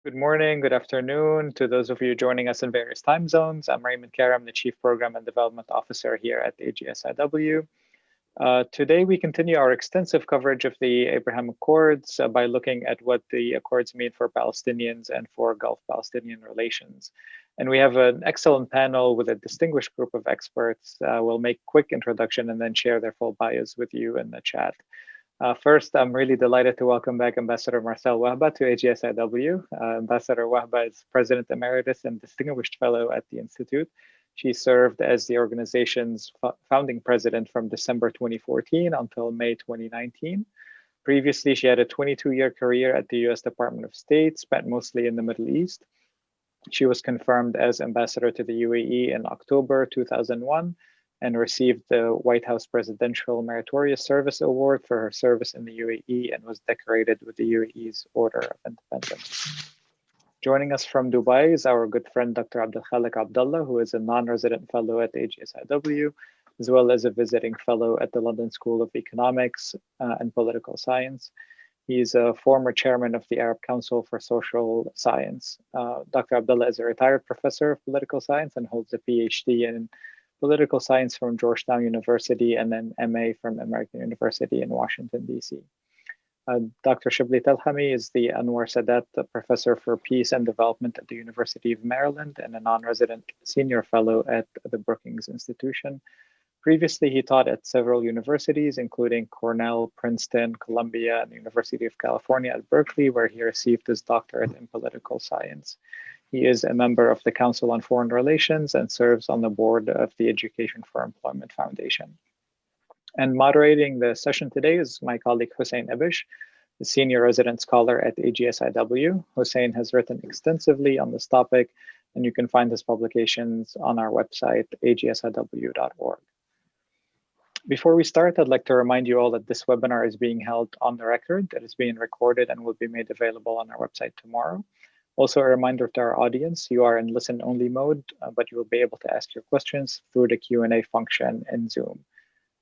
Good morning, good afternoon to those of you joining us in various time zones. I'm Raymond Karam, the Chief Program and Development Officer here at AGSIW. Today, we continue our extensive coverage of the Abraham Accords by looking at what the Accords mean for Palestinians and for Gulf-Palestinian relations. And we have an excellent panel with a distinguished group of experts. We'll make quick introduction and then share their full bios with you in the chat. First, I'm really delighted to welcome back Ambassador Marcelle Wahba to AGSIW. Ambassador Wahba is President Emeritus and Distinguished Fellow at the Institute. She served as the organization's founding president from December 2014 until May 2019. Previously, she had a 22-year career at the US Department of State, spent mostly in the Middle East. She was confirmed as ambassador to the UAE in October 2001 and received the White House Presidential Meritorious Service Award for her service in the UAE and was decorated with the UAE's Order of Independence. Joining us from Dubai is our good friend, Dr. Abdulkhaleq Abdulla, who is a non-resident fellow at AGSIW, as well as a visiting fellow at the London School of Economics and Political Science. He's a former chairman of the Arab Council for Social Science. Dr. Abdullah is a retired professor of political science and holds a PhD in political science from Georgetown University and then MA from American University in Washington, DC. Dr. Shibley Telhami is the Anwar Sadat Professor for Peace and Development at the University of Maryland and a non-resident senior fellow at the Brookings Institution. Previously, he taught at several universities, including Cornell, Princeton, Columbia, and the University of California at Berkeley, where he received his doctorate in political science. He is a member of the Council on Foreign Relations and serves on the board of the Education for Employment Foundation. And moderating the session today is my colleague Hussein Ibish, the senior resident scholar at AGSIW. Hussein has written extensively on this topic, and you can find his publications on our website, agsiw.org. Before we start, I'd like to remind you all that this webinar is being held on the record. It is being recorded and will be made available on our website tomorrow. Also, a reminder to our audience, you are in listen-only mode, but you will be able to ask your questions through the Q&A function in Zoom.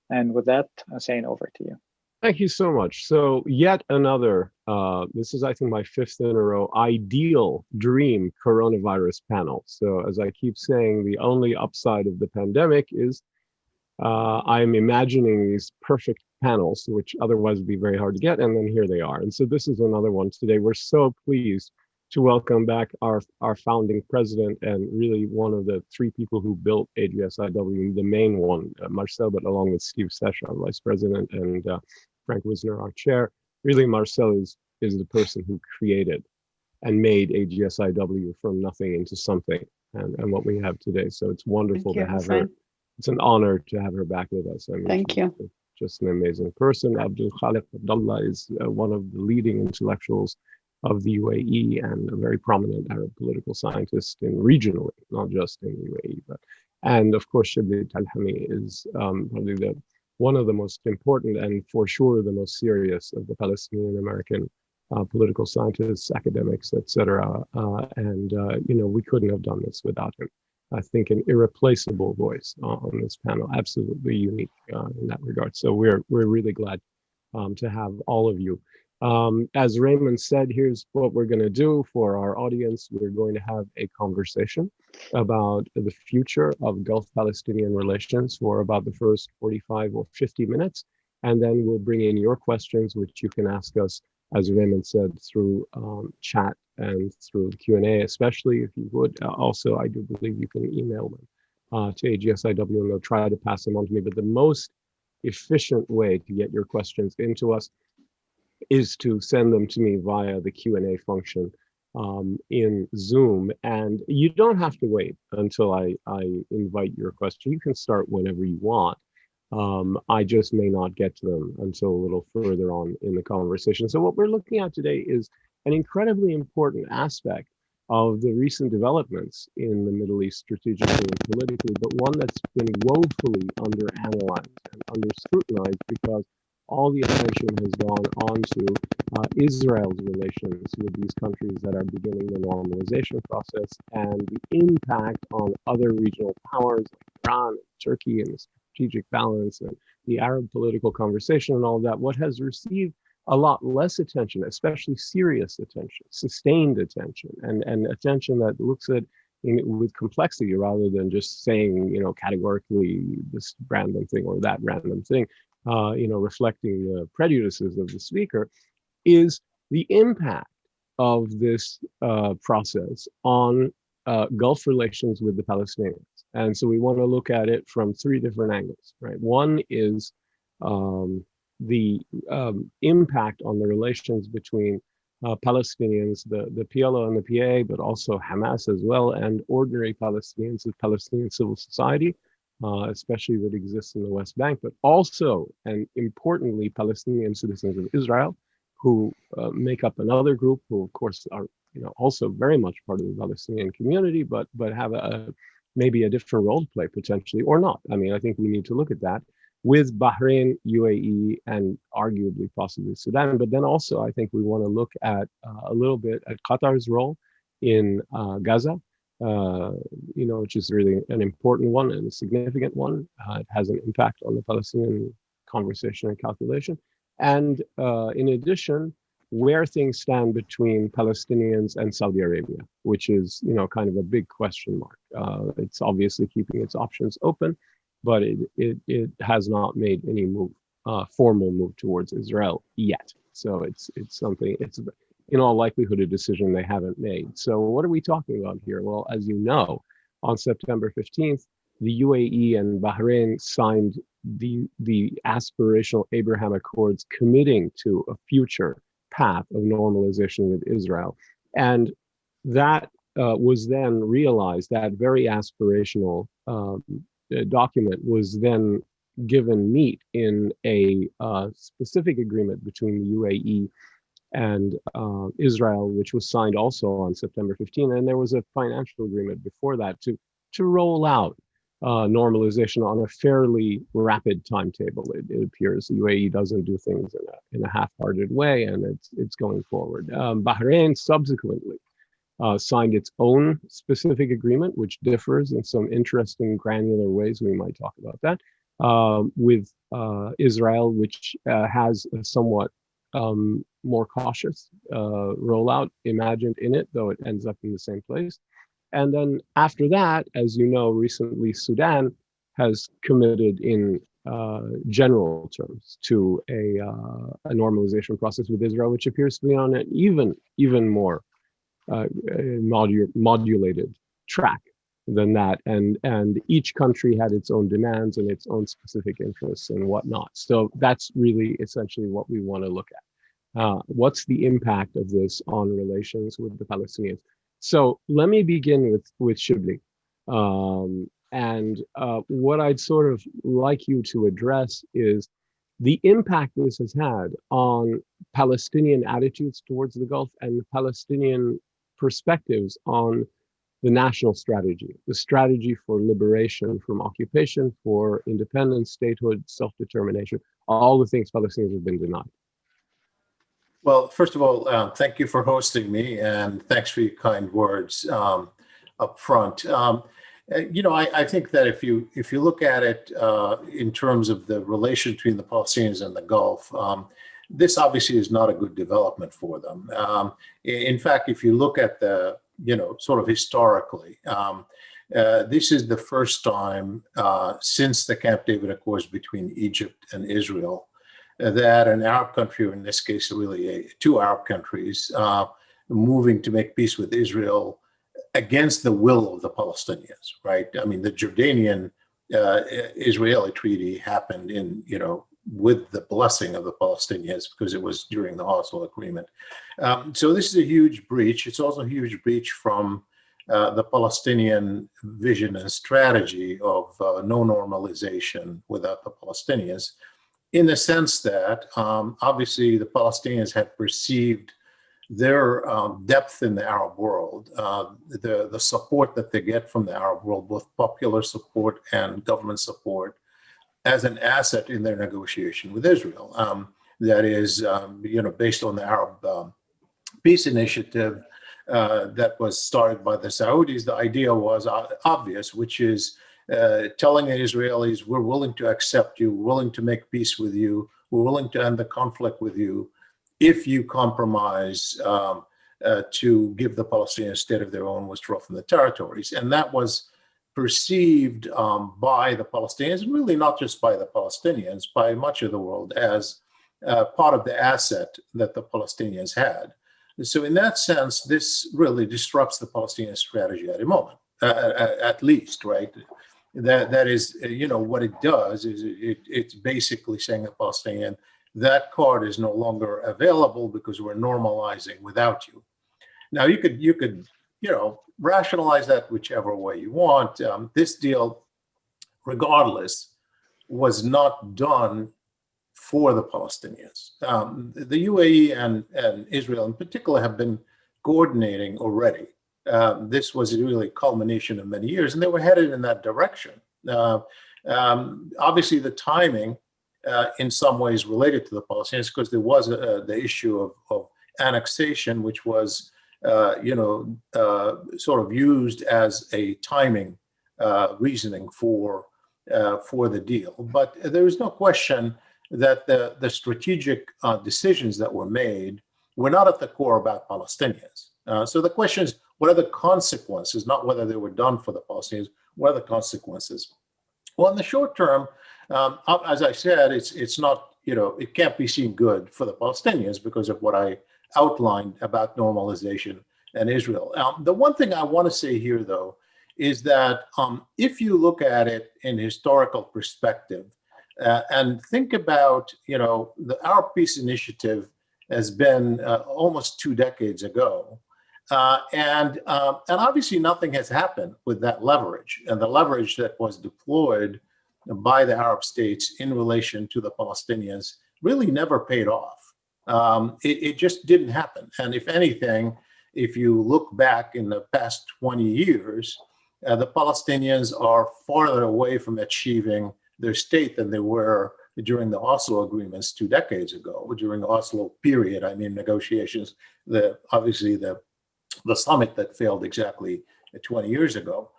And with that, Hussein, over to you. Thank you so much. So yet another, this is, I think, my fifth in a row, ideal dream coronavirus panel. So as I keep saying, the only upside of the pandemic is I'm imagining these perfect panels, which otherwise would be very hard to get, and then here they are. And so this is another one today. We're so pleased to welcome back our founding president and really one of the three people who built AGSIW, the main one, Marcelle, but along with Steve Sesha, our vice president, and Frank Wisner, our chair. Really, Marcelle is the person who created and made AGSIW from nothing into something and what we have today. So it's wonderful to have her. It's an honor to have her back with us. I mean, Thank you. Just an amazing person. Abdulkhaleq Abdulla is one of the leading intellectuals of the UAE and a very prominent Arab political scientist regionally, not just in the UAE. And of course, Shibley Telhami is probably one of the most important and for sure the most serious of the Palestinian American political scientists, academics, etc. We couldn't have done this without him. I think an irreplaceable voice on this panel, absolutely unique in that regard. So we're really glad to have all of you. As Raymond said, here's what we're going to do for our audience. We're going to have a conversation about the future of Gulf-Palestinian relations for about the first 45 or 50 minutes. And then we'll bring in your questions, which you can ask us, as Raymond said, through chat and through the Q&A, especially if you would. Also, I do believe you can email them to AGSIW and they'll try to pass them on to me. But the most efficient way to get your questions into us is to send them to me via the Q&A function in Zoom. And you don't have to wait until I invite your question. You can start whenever you want. I just may not get to them until a little further on in the conversation. So what we're looking at today is an incredibly important aspect of the recent developments in the Middle East strategically and politically, but one that's been woefully underanalyzed and under-scrutinized because all the attention has gone on to Israel's relations with these countries that are beginning the normalization process and the impact on other regional powers like Iran and Turkey and the strategic balance and the Arab political conversation and all that. What has received a lot less attention, especially serious attention, sustained attention, and attention that looks at with complexity rather than just saying, categorically this random thing or that random thing, reflecting the prejudices of the speaker, is the impact of this process on Gulf relations with the Palestinians. And so we want to look at it from three different angles, right? One is the impact on the relations between Palestinians, the PLO and the PA, but also Hamas as well, and ordinary Palestinians of Palestinian civil society, especially that exists in the West Bank, but also, and importantly, Palestinian citizens of Israel, who make up another group, who of course are also very much part of the Palestinian community, but have maybe a different role to play potentially, or not. I mean, I think we need to look at that with Bahrain, UAE, and arguably possibly Sudan. But then also, I think we want to look at a little bit at Qatar's role in Gaza, which is really an important one and a significant one. It has an impact on the Palestinian conversation and calculation. And in addition, where things stand between Palestinians and Saudi Arabia, which is, kind of a big question mark. It's obviously keeping its options open, but it has not made any formal move towards Israel yet. So it's something, it's in all likelihood a decision they haven't made. So what are we talking about here? Well, as you know, on September 15th, the UAE and Bahrain signed the aspirational Abraham Accords, committing to a future path of normalization with Israel. And that was then realized, that very aspirational document was then given meat in a specific agreement between the UAE and Israel, which was signed also on September 15. And there was a financial agreement before that to roll out normalization on a fairly rapid timetable. It appears the UAE doesn't do things in a half-hearted way, and it's going forward. Bahrain subsequently signed its own specific agreement, which differs in some interesting granular ways. We might talk about that with Israel, which has a somewhat more cautious rollout imagined in it, though it ends up in the same place. And then after that, as you know, recently Sudan has committed in general terms to a normalization process with Israel, which appears to be on an even more modulated track than that. And each country had its own demands and its own specific interests and whatnot. So that's really essentially what we want to look at. What's the impact of this on relations with the Palestinians? So let me begin with Shibley. And what I'd sort of like you to address is the impact this has had on Palestinian attitudes towards the Gulf and Palestinian perspectives on the national strategy, the strategy for liberation from occupation, for independence, statehood, self-determination, all the things Palestinians have been denied. Well, first of all, thank you for hosting me, and thanks for your kind words up front. I think that if you look at it in terms of the relation between the Palestinians and the Gulf, this obviously is not a good development for them. In fact, if you look at the, sort of historically, this is the first time since the Camp David Accords between Egypt and Israel that an Arab country, or in this case, really two Arab countries, moving to make peace with Israel against the will of the Palestinians, right? I mean, the Jordanian-Israeli treaty happened with the blessing of the Palestinians, because it was during the Oslo Agreement. So this is a huge breach. It's also a huge breach from the Palestinian vision and strategy of no normalization without the Palestinians, in the sense that obviously the Palestinians had perceived their depth in the Arab world, the support that they get from the Arab world, both popular support and government support, as an asset in their negotiation with Israel. That is, based on the Arab Peace Initiative that was started by the Saudis. The idea was obvious, which is telling the Israelis, we're willing to accept you, we're willing to make peace with you, we're willing to end the conflict with you, if you compromise to give the Palestinians a state of their own, withdraw from the territories. And that was perceived by the Palestinians, and really not just by the Palestinians, by much of the world, as part of the asset that the Palestinians had. So in that sense, this really disrupts the Palestinian strategy at the moment, at least, right? That is, what it does is it's basically saying to the Palestinian, that card is no longer available because we're normalizing without you. Now you could rationalize that whichever way you want. This deal, regardless, was not done for the Palestinians. The UAE and Israel in particular have been coordinating already. This was really a culmination of many years, and they were headed in that direction. Obviously, the timing in some ways related to the Palestinians, because there was the issue of annexation, which was sort of used as a timing reasoning for the deal. But there is no question that the strategic decisions that were made were not at the core about Palestinians. So the question is, what are the consequences, not whether they were done for the Palestinians, what are the consequences? Well, in the short term, as I said, it's not, it can't be seen good for the Palestinians because of what I outlined about normalization and Israel. The one thing I want to say here, though, is that if you look at it in historical perspective and think about, the Arab Peace Initiative has been almost 2 decades ago. And obviously nothing has happened with that leverage, and the leverage that was deployed by the Arab states in relation to the Palestinians really never paid off. It just didn't happen. And if anything, if you look back in the past 20 years, the Palestinians are farther away from achieving their state than they were during the Oslo agreements 2 decades ago. During the Oslo period, I mean negotiations, obviously the summit that failed exactly 20 years ago.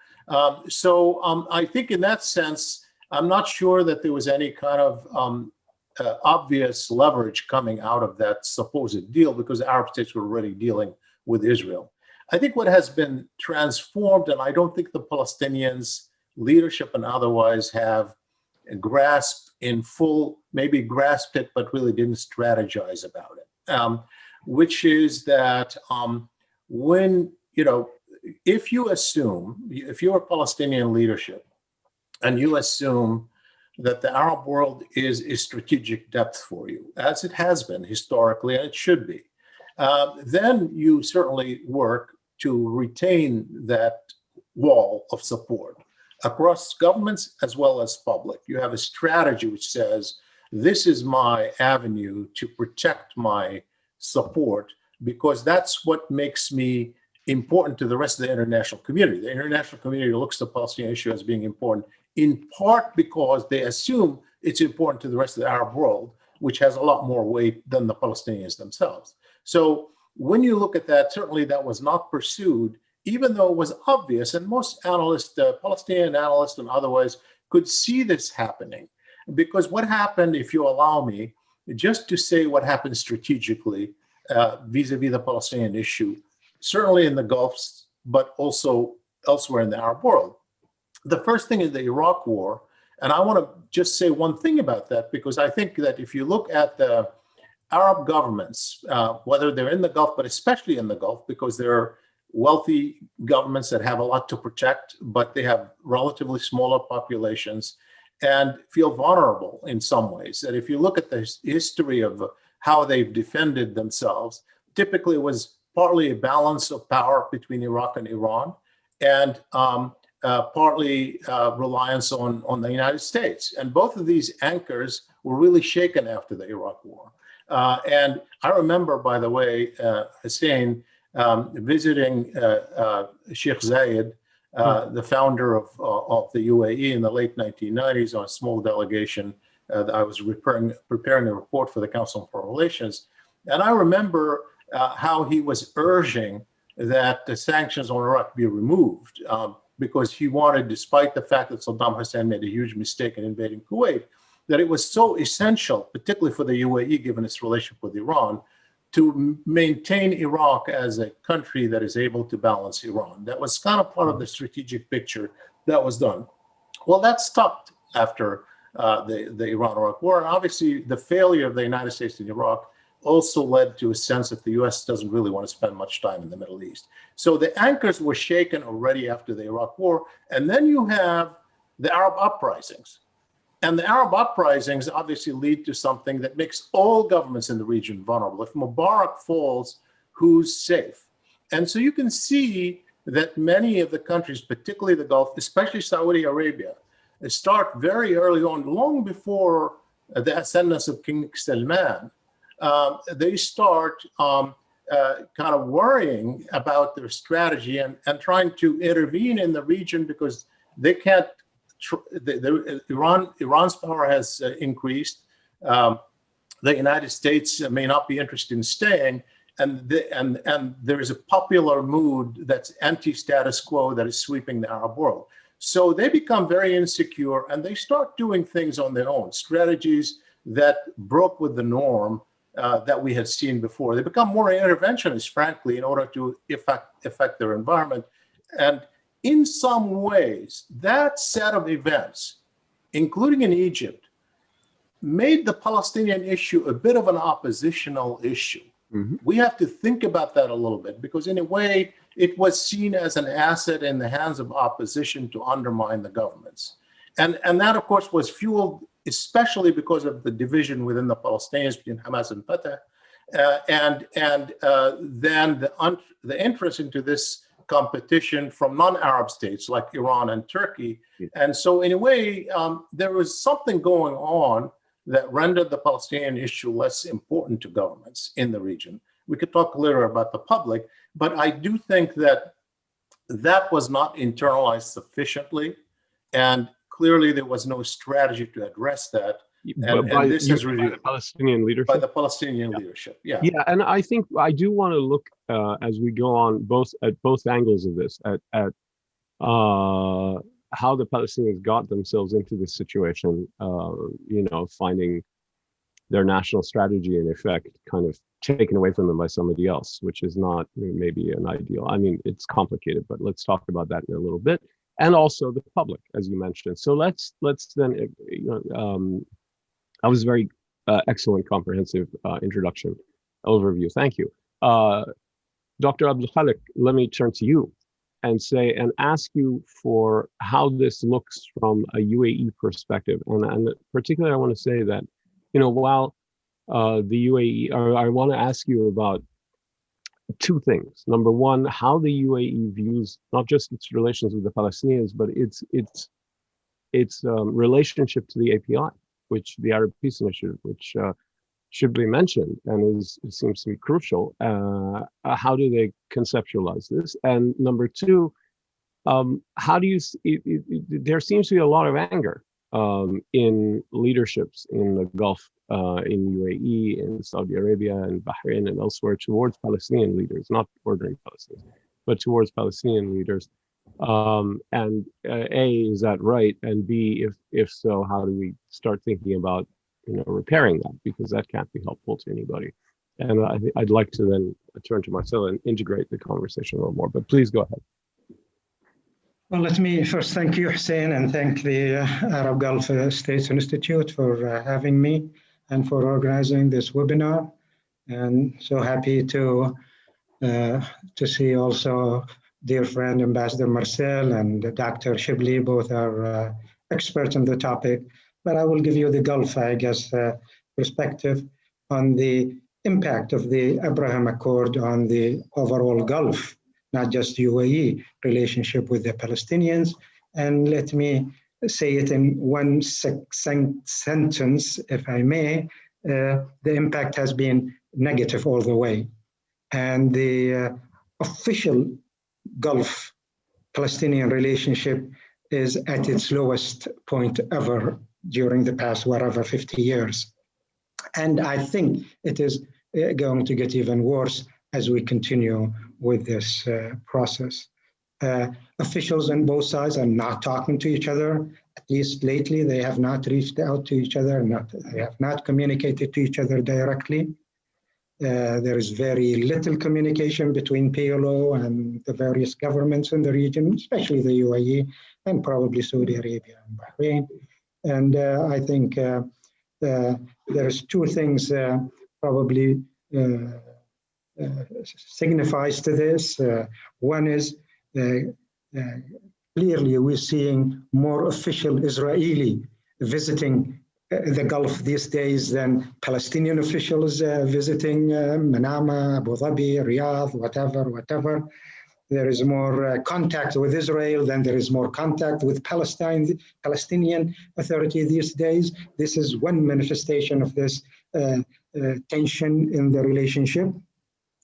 So I think in that sense, I'm not sure that there was any kind of obvious leverage coming out of that supposed deal, because the Arab states were already dealing with Israel. I think what has been transformed, and I don't think the Palestinians, leadership and otherwise, have grasped in full, maybe grasped it, but really didn't strategize about it, which is that when, if you assume, if you're a Palestinian leadership and you assume that the Arab world is a strategic depth for you, as it has been historically, and it should be, then you certainly work to retain that wall of support across governments as well as public. You have a strategy which says, this is my avenue to protect my support, because that's what makes me important to the rest of the international community. The international community looks at the Palestinian issue as being important, in part because they assume it's important to the rest of the Arab world, which has a lot more weight than the Palestinians themselves. So when you look at that, certainly that was not pursued, even though it was obvious, and most analysts, Palestinian analysts and otherwise, could see this happening. Because what happened, if you allow me, just to say what happened strategically vis-a-vis the Palestinian issue, certainly in the Gulf, but also elsewhere in the Arab world. The first thing is the Iraq War. And I want to just say one thing about that, because I think that if you look at the Arab governments, whether they're in the Gulf, but especially in the Gulf, because they're wealthy governments that have a lot to protect, but they have relatively smaller populations and feel vulnerable in some ways. That if you look at the history of how they've defended themselves, typically it was partly a balance of power between Iraq and Iran, and partly reliance on the United States. And both of these anchors were really shaken after the Iraq War. And I remember, by the way, Hussein, visiting Sheikh Zayed, the founder of the UAE in the late 1990s, on a small delegation. I was preparing a report for the Council on Foreign Relations. And I remember how he was urging that the sanctions on Iraq be removed, because he wanted, despite the fact that Saddam Hussein made a huge mistake in invading Kuwait, that it was so essential, particularly for the UAE, given its relationship with Iran, to maintain Iraq as a country that is able to balance Iran. That was kind of part of the strategic picture that was done. Well, that stopped after the Iran-Iraq war. And obviously, the failure of the United States in Iraq also led to a sense that the U.S. doesn't really want to spend much time in the Middle East. So the anchors were shaken already after the Iraq war. And then you have the Arab uprisings. And the Arab uprisings obviously lead to something that makes all governments in the region vulnerable. If Mubarak falls, who's safe? And so you can see that many of the countries, particularly the Gulf, especially Saudi Arabia, start very early on, long before the ascendance of King Salman. They start kind of worrying about their strategy and trying to intervene in the region because they can't. Iran's power has increased. The United States may not be interested in staying, and there is a popular mood that's anti-status quo that is sweeping the Arab world. So they become very insecure, and they start doing things on their own, strategies that broke with the norm that we had seen before. They become more interventionist, frankly, in order to affect their environment. And in some ways, that set of events, including in Egypt, made the Palestinian issue a bit of an oppositional issue. Mm-hmm. We have to think about that a little bit, because in a way, it was seen as an asset in the hands of opposition to undermine the governments. And that, of course, was fueled especially because of the division within the Palestinians between Hamas and Fatah, and then the interest into this competition from non-Arab states like Iran and Turkey. Yeah. And so in a way, there was something going on that rendered the Palestinian issue less important to governments in the region. We could talk later about the public, but I do think that that was not internalized sufficiently, and clearly there was no strategy to address that. And this is really by the Palestinian leadership. By the Palestinian leadership, yeah. Yeah, and I think I do want to look as we go on at both angles of this, at how the Palestinians got themselves into this situation, finding their national strategy in effect kind of taken away from them by somebody else, which is not maybe an ideal. I mean, it's complicated, but let's talk about that in a little bit. And also the public, as you mentioned. So let's then, that was a very excellent, comprehensive introduction, overview. Thank you. Dr. Abdulkhaleq, let me turn to you and ask you for how this looks from a UAE perspective. And particularly, I want to say that, while the UAE, I want to ask you about two things. Number one, how the UAE views not just its relations with the Palestinians, but its relationship to the API, which the Arab Peace Initiative, which Shibley mentioned, and it seems to be crucial. How do they conceptualize this? And number two, how do you? There seems to be a lot of anger in leaderships in the Gulf, in UAE, in Saudi Arabia, and Bahrain, and elsewhere towards Palestinian leaders, not ordinary Palestinians, but towards Palestinian leaders. And A, is that right? And B, if so, how do we start thinking about repairing that? Because that can't be helpful to anybody. And I'd like to then turn to Marcelle and integrate the conversation a little more. But please go ahead. Well, let me first thank you, Hussein, and thank the Arab Gulf States Institute for having me and for organizing this webinar. And so happy to see also dear friend Ambassador Marcelle and Dr. Shibley. Both are experts on the topic, but I will give you the Gulf, I guess, perspective on the impact of the Abraham Accord on the overall Gulf, not just UAE relationship with the Palestinians. And let me say it in one sentence, if I may. The impact has been negative all the way. And the official Gulf Palestinian relationship is at its lowest point ever during the past, 50 years. And I think it is going to get even worse as we continue with this process. Officials on both sides are not talking to each other. At least lately, they have not reached out to each other. They have not communicated to each other directly. There is very little communication between PLO and the various governments in the region, especially the UAE and probably Saudi Arabia and Bahrain. And I think there's two things probably signifies to this. One is clearly we're seeing more official Israeli visiting the Gulf these days than Palestinian officials visiting Manama, Abu Dhabi, Riyadh, whatever. There is more contact with Israel than there is more contact with Palestinian Authority these days. This is one manifestation of this tension in the relationship.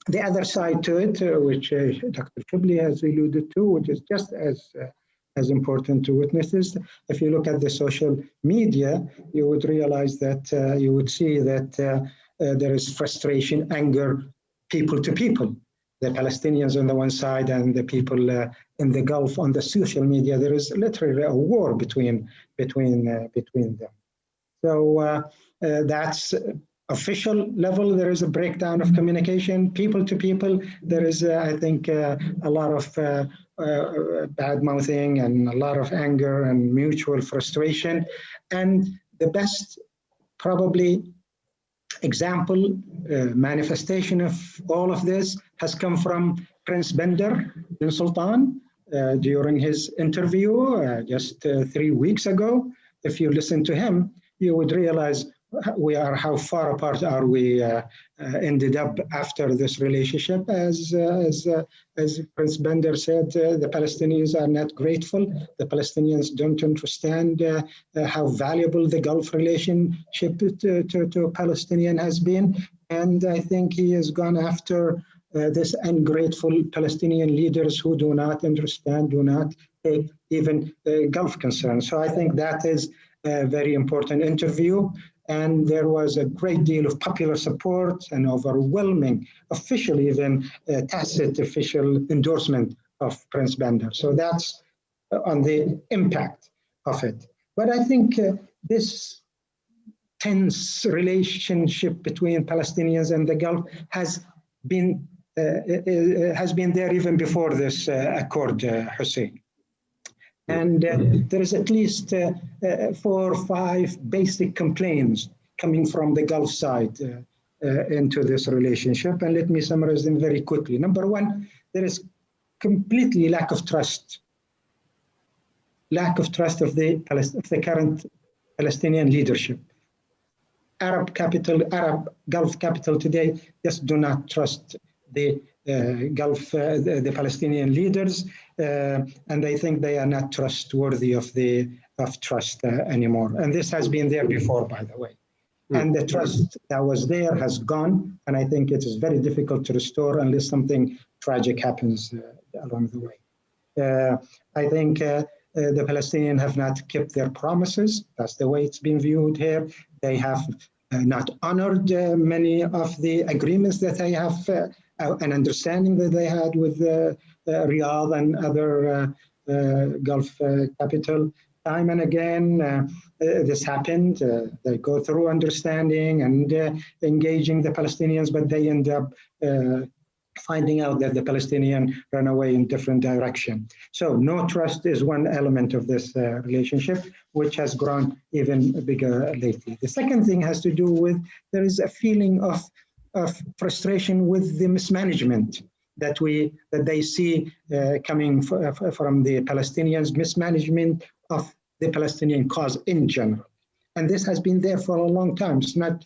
The other side to it, which Dr. Shibley has alluded to, which is just as important to witness, is if you look at the social media, you would realize that you would see that there is frustration, anger, people to people. The Palestinians on the one side and the people in the Gulf on the social media. There is literally a war between them. So that's official level. There is a breakdown of communication, people to people. There is, I think, a lot of bad mouthing and a lot of anger and mutual frustration. And the best probably example, manifestation of all of this has come from Prince Bandar bin Sultan during his interview just 3 weeks ago. If you listen to him, you would realize how far apart are we ended up after this relationship. As Prince Bandar said, the Palestinians are not grateful. The Palestinians don't understand how valuable the Gulf relationship to Palestinian has been. And I think he has gone after this ungrateful Palestinian leaders who do not understand, do not take even Gulf concerns. So I think that is a very important interview. And there was a great deal of popular support and overwhelming, official even tacit official endorsement of Prince Bandar. So that's on the impact of it. But I think this tense relationship between Palestinians and the Gulf has been there even before this accord, Hussein. And there is at least 4 or 5 basic complaints coming from the Gulf side into this relationship. And let me summarize them very quickly. Number one, there is completely lack of trust. Lack of trust of the current Palestinian leadership. Arab Gulf capital today just do not trust the Gulf, the Palestinian leaders, and I think they are not trustworthy of trust anymore. And this has been there before, by the way. And the trust that was there has gone, and I think it is very difficult to restore unless something tragic happens along the way. I think the Palestinians have not kept their promises. That's the way it's been viewed here. They have not honored many of the agreements that they have, an understanding that they had with Riyadh and other Gulf capital. Time and again, this happened. They go through understanding and engaging the Palestinians, but they end up finding out that the Palestinians run away in different direction. So no trust is one element of this relationship, which has grown even bigger lately. The second thing has to do with, there is a feeling of frustration with the mismanagement that they see coming from the Palestinians, mismanagement of the Palestinian cause in general. And this has been there for a long time. It's not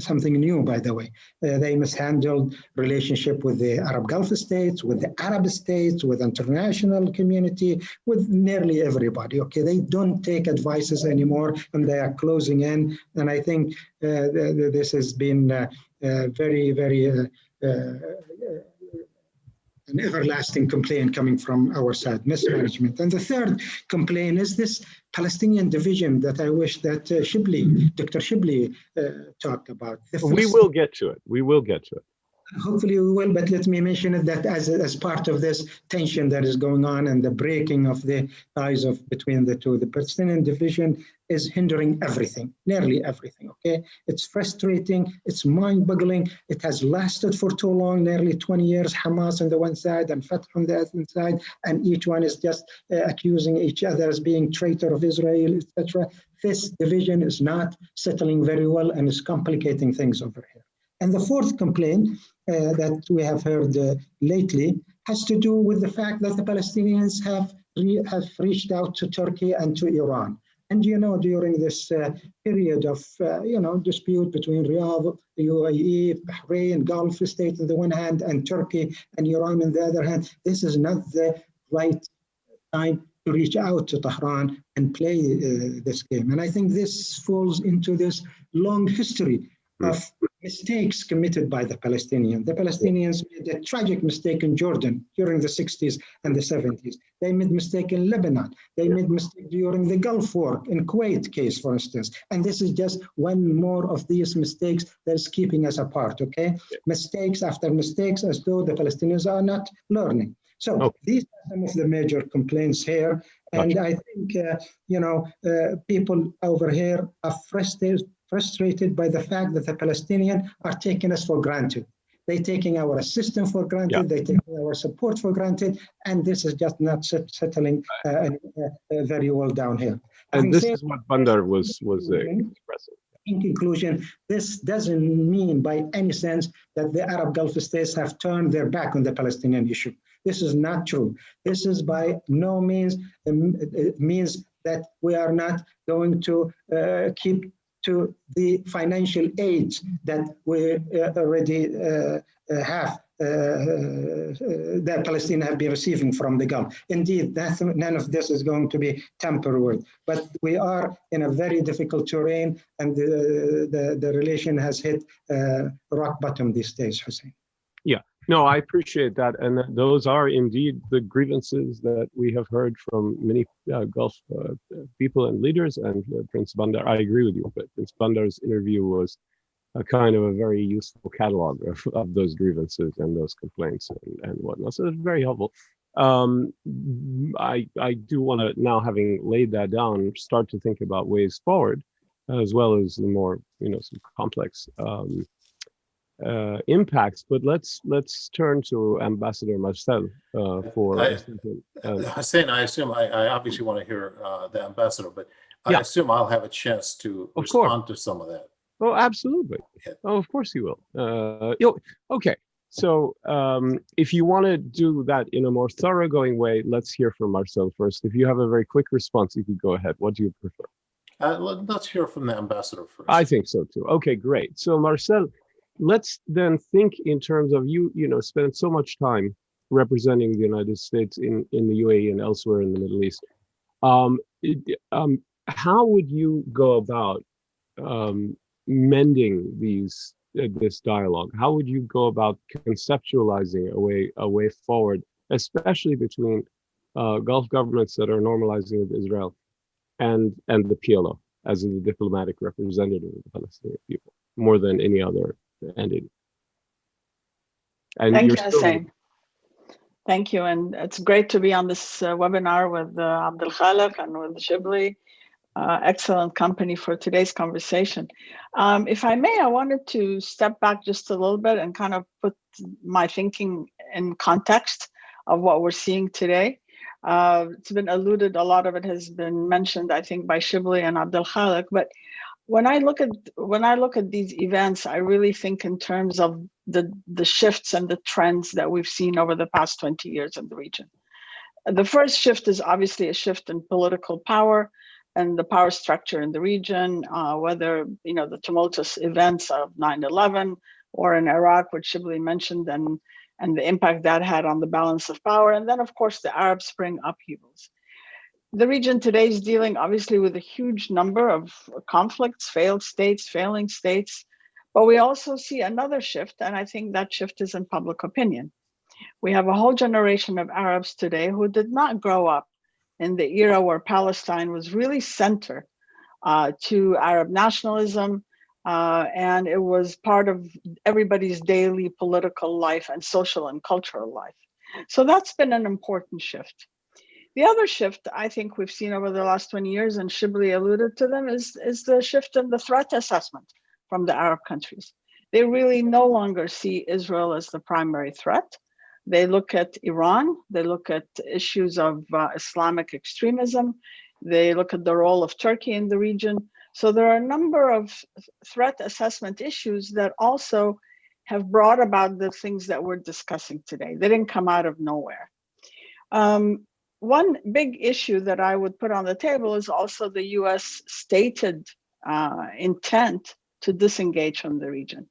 something new, by the way. They mishandled relationship with the Arab Gulf states, with the Arab states, with international community, with nearly everybody. Okay, they don't take advices anymore, and they are closing in. And I think this has been very, very an everlasting complaint coming from our side, mismanagement. And the third complaint is this Palestinian division that I wish that Shibley, Dr. Shibley talked about. We will get to it. We will get to it. Hopefully we will, but let me mention it that as part of this tension that is going on and the breaking of the ties between the two, the Palestinian division is hindering everything, nearly everything, okay? It's frustrating, it's mind-boggling, it has lasted for too long, nearly 20 years, Hamas on the one side and Fatah on the other side, and each one is just accusing each other as being traitor of Israel, etc. This division is not settling very well and is complicating things over here. And the fourth complaint that we have heard lately has to do with the fact that the Palestinians have reached out to Turkey and to Iran. And during this period of dispute between Riyadh, the UAE, Bahrain, Gulf states on the one hand, and Turkey and Iran on the other hand, this is not the right time to reach out to Tehran and play this game. And I think this falls into this long history of mistakes committed by the Palestinians. The Palestinians made a tragic mistake in Jordan during the 60s and the 70s. They made mistake in Lebanon. They made mistake during the Gulf War, in Kuwait case, for instance. And this is just one more of these mistakes that is keeping us apart, okay? Mistakes after mistakes, as though the Palestinians are not learning. So these are some of the major complaints here. And I think, people over here are frustrated by the fact that the Palestinians are taking us for granted. They're taking our assistance for granted, they're taking our support for granted, and this is just not settling very well down here. And this is what Bandar was expressing. In conclusion, this doesn't mean by any sense that the Arab Gulf states have turned their back on the Palestinian issue. This is not true. This is by no means means that we are not going to keep to the financial aid that we already have, that Palestinians have been receiving from the Gulf. Indeed, none of this is going to be tampered with, but we are in a very difficult terrain, and the relation has hit rock bottom these days, Hussein. Yeah, no, I appreciate that. And those are indeed the grievances that we have heard from many Gulf people and leaders. And Prince Bandar, I agree with you, but Prince Bandar's interview was a kind of a very useful catalog of those grievances and those complaints and whatnot. So it's very helpful. I do want to, now having laid that down, start to think about ways forward, as well as the more, some complex impacts. But let's turn to Ambassador Marcelle for Hussein, I assume I obviously want to hear the ambassador, but I assume I'll have a chance to respond to some of that. Oh, absolutely. Oh, of course you will. Okay. So if you want to do that in a more thoroughgoing way, let's hear from Marcelle first. If you have a very quick response, you could go ahead. What do you prefer? Let's hear from the ambassador first. I think so too. Okay, great. So Marcelle, let's then think in terms of you spent so much time representing the United States in the UAE and elsewhere in the Middle East. How would you go about mending this dialogue? How would you go about conceptualizing a way forward, especially between Gulf governments that are normalizing with Israel and the PLO as the diplomatic representative of the Palestinian people, more than any other entity? And thank you, Hussein. Thank you, and it's great to be on this webinar with Abdulkhaleq and with Shibley. Excellent company for today's conversation. If I may, I wanted to step back just a little bit and kind of put my thinking in context of what we're seeing today. It's been alluded, a lot of it has been mentioned, I think, by Shibley and Abdulkhaleq. But when I look at these events, I really think in terms of the shifts and the trends that we've seen over the past 20 years in the region. The first shift is obviously a shift in political power and the power structure in the region, whether the tumultuous events of 9/11 or in Iraq, which Shibley mentioned, and the impact that had on the balance of power, and then of course the Arab Spring upheavals. The region today is dealing obviously with a huge number of conflicts, failed states, failing states, but we also see another shift, and I think that shift is in public opinion. We have a whole generation of Arabs today who did not grow up in the era where Palestine was really center to Arab nationalism, and it was part of everybody's daily political life and social and cultural life. So that's been an important shift. The other shift I think we've seen over the last 20 years, and Shibley alluded to them, is the shift in the threat assessment from the Arab countries. They really no longer see Israel as the primary threat. They look at Iran, they look at issues of Islamic extremism, they look at the role of Turkey in the region. So there are a number of threat assessment issues that also have brought about the things that we're discussing today. They didn't come out of nowhere. One big issue that I would put on the table is also the US stated intent to disengage from the region.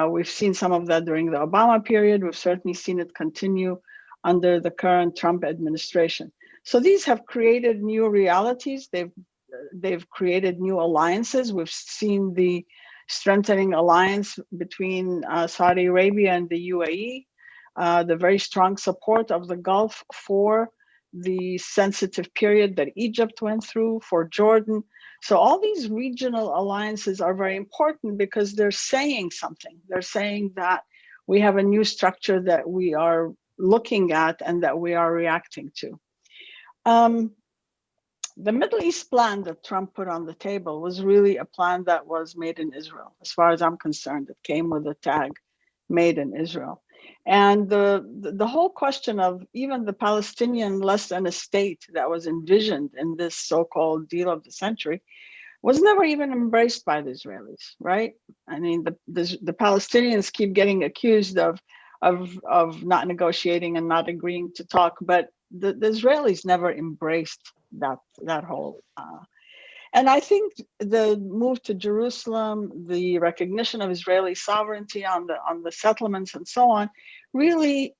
We've seen some of that during the Obama period. We've certainly seen it continue under the current Trump administration. So these have created new realities. They've created new alliances. We've seen the strengthening alliance between Saudi Arabia and the UAE, the very strong support of the Gulf for the sensitive period that Egypt went through, for Jordan. So all these regional alliances are very important because they're saying something. They're saying that we have a new structure that we are looking at and that we are reacting to. The Middle East plan that Trump put on the table was really a plan that was made in Israel. As far as I'm concerned, it came with a tag, made in Israel. And the whole question of even the Palestinian less than a state that was envisioned in this so-called deal of the century was never even embraced by the Israelis, right? I mean, the Palestinians keep getting accused of not negotiating and not agreeing to talk, but the Israelis never embraced that whole. And I think the move to Jerusalem, the recognition of Israeli sovereignty on the settlements and so on, really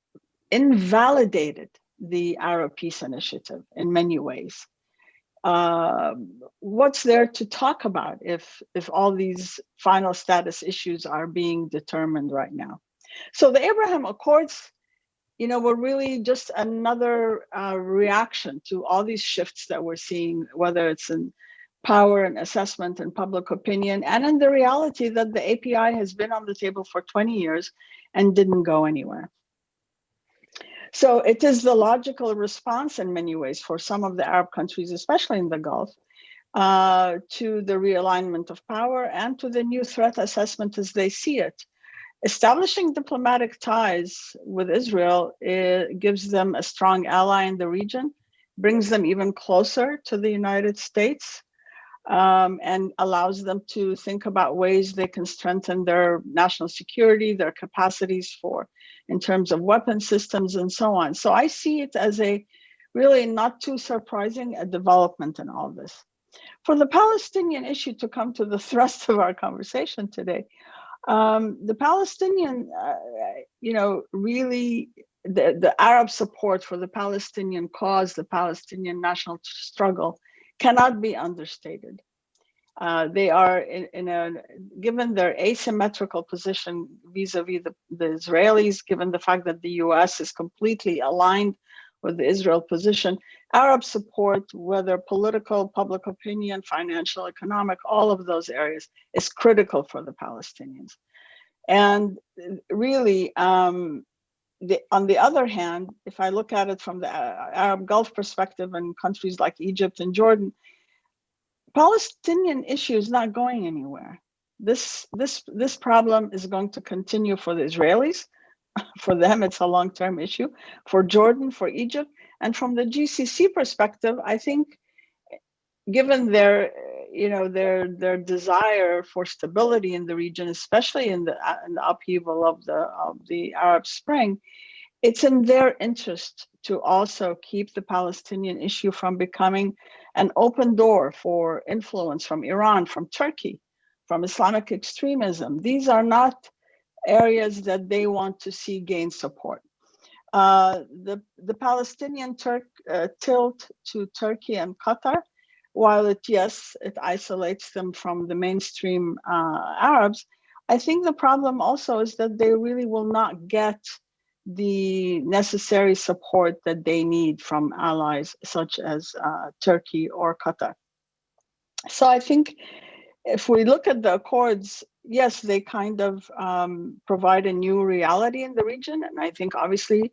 invalidated the Arab Peace Initiative in many ways. What's there to talk about if all these final status issues are being determined right now? So the Abraham Accords, were really just another reaction to all these shifts that we're seeing, whether it's in power and assessment and public opinion, and in the reality that the API has been on the table for 20 years and didn't go anywhere. So it is the logical response in many ways for some of the Arab countries, especially in the Gulf, to the realignment of power and to the new threat assessment as they see it. Establishing diplomatic ties with Israel gives them a strong ally in the region, brings them even closer to the United States, and allows them to think about ways they can strengthen their national security, their capacities in terms of weapon systems and so on. So I see it as a really not too surprising a development in all this. For the Palestinian issue, to come to the thrust of our conversation today, the Palestinian, really the Arab support for the Palestinian cause, the Palestinian national struggle, cannot be understated. They are given their asymmetrical position vis-a-vis the Israelis, given the fact that the US is completely aligned with the Israel position, Arab support, whether political, public opinion, financial, economic, all of those areas is critical for the Palestinians. And really, on the other hand, if I look at it from the Arab Gulf perspective and countries like Egypt and Jordan, Palestinian issue is not going anywhere. This problem is going to continue for the Israelis. For them, it's a long-term issue. For Jordan, for Egypt, and from the GCC perspective, I think, given their desire for stability in the region, especially in the upheaval of the Arab Spring, it's in their interest to also keep the Palestinian issue from becoming an open door for influence from Iran, from Turkey, from Islamic extremism. These are not areas that they want to see gain support. The Palestinian tilt to Turkey and Qatar, while it isolates them from the mainstream Arabs, I think the problem also is that they really will not get the necessary support that they need from allies such as Turkey or Qatar. So I think if we look at the accords, yes, they kind of provide a new reality in the region. And I think obviously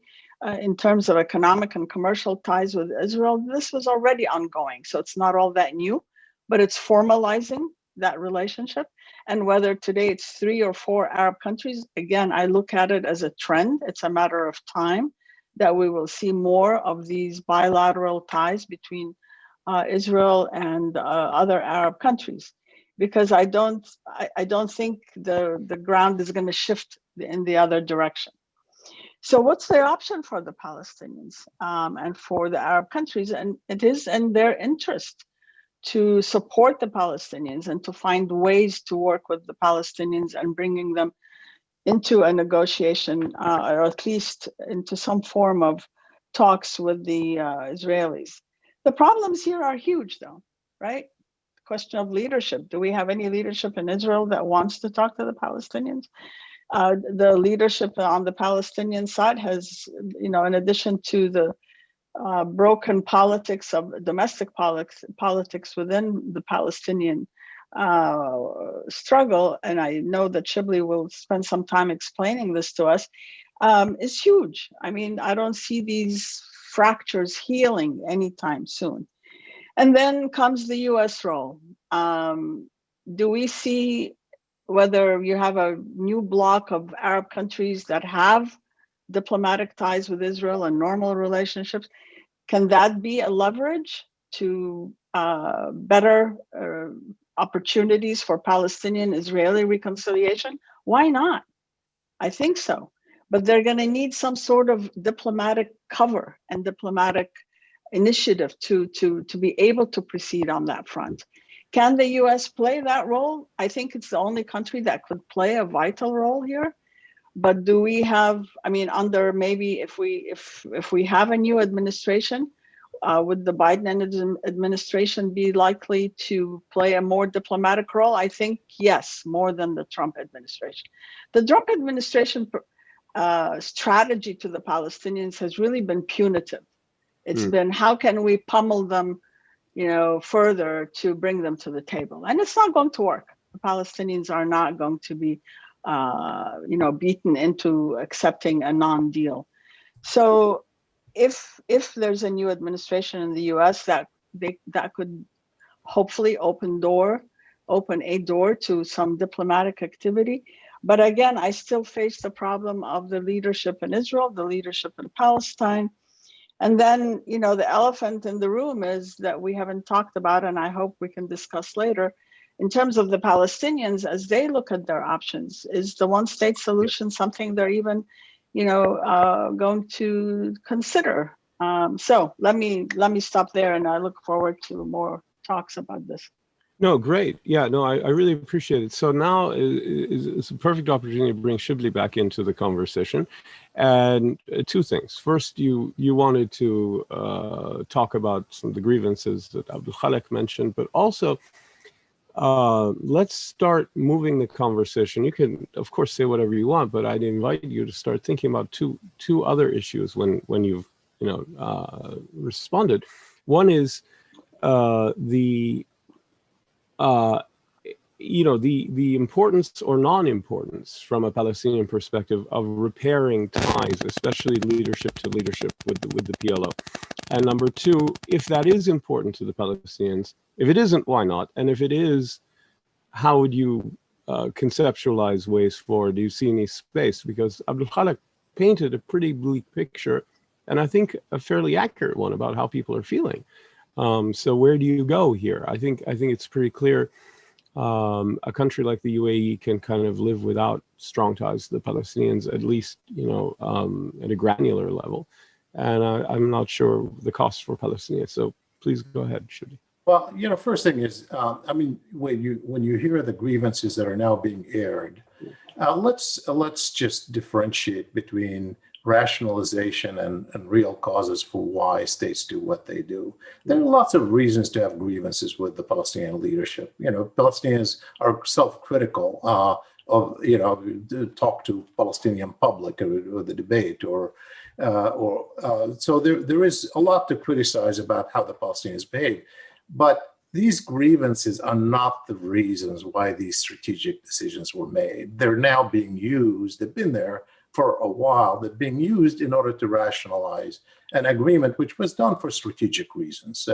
in terms of economic and commercial ties with Israel, this was already ongoing. So it's not all that new, but it's formalizing that relationship. And whether today it's 3 or 4 Arab countries, again, I look at it as a trend. It's a matter of time that we will see more of these bilateral ties between Israel and other Arab countries, because I don't think the ground is going to shift in the other direction. So what's the option for the Palestinians and for the Arab countries? And it is in their interest to support the Palestinians and to find ways to work with the Palestinians and bringing them into a negotiation, or at least into some form of talks with the Israelis. The problems here are huge, though, right? The question of leadership. Do we have any leadership in Israel that wants to talk to the Palestinians? The leadership on the Palestinian side has, in addition to the broken politics of domestic politics within the Palestinian struggle, and I know that Shibley will spend some time explaining this to us, is huge. I mean, I don't see these fractures healing anytime soon. And then comes the US role. Do we see whether you have a new bloc of Arab countries that have diplomatic ties with Israel and normal relationships? Can that be a leverage to better opportunities for Palestinian-Israeli reconciliation? Why not? I think so. But they're going to need some sort of diplomatic cover and diplomatic initiative to be able to proceed on that front. Can the US play that role? I think it's the only country that could play a vital role here. But do we have, I mean, under maybe if we have a new administration, would the Biden administration be likely to play a more diplomatic role? I think yes, more than the Trump administration. The Trump administration strategy to the Palestinians has really been punitive. It's been, how can we pummel them, further to bring them to the table? And it's not going to work. The Palestinians are not going to be beaten into accepting a non-deal. So if there's a new administration in the US, that could hopefully open a door to some diplomatic activity. But again, I still face the problem of the leadership in Israel, the leadership in Palestine. And then, the elephant in the room is that we haven't talked about, and I hope we can discuss later, in terms of the Palestinians, as they look at their options, is the one-state solution something they're even, going to consider? So let me stop there, and I look forward to more talks about this. No, great. Yeah, no, I really appreciate it. So now is a perfect opportunity to bring Shibley back into the conversation. And 2 things. First, you wanted to talk about some of the grievances that Abdulkhaleq mentioned, but also let's start moving the conversation. You can, of course, say whatever you want, but I'd invite you to start thinking about two other issues when you've responded. One is the importance or non-importance from a Palestinian perspective of repairing ties, especially leadership to leadership with the PLO. And number 2, if that is important to the Palestinians, if it isn't, why not? And if it is, how would you conceptualize ways forward? Do you see any space? Because Abdulkhaleq painted a pretty bleak picture, and I think a fairly accurate one about how people are feeling. So where do you go here? I think it's pretty clear a country like the UAE can kind of live without strong ties to the Palestinians, at least, at a granular level. And I'm not sure the cost for Palestinians. So please go ahead, Shibley. Well, first thing is, when you hear the grievances that are now being aired, let's just differentiate between rationalization and real causes for why states do what they do. There are lots of reasons to have grievances with the Palestinian leadership. Palestinians are self-critical talk to Palestinian public or the debate so there is a lot to criticize about how the Palestinians behave. But these grievances are not the reasons why these strategic decisions were made. They're now being used, they've been there for a while, they're being used in order to rationalize an agreement which was done for strategic reasons.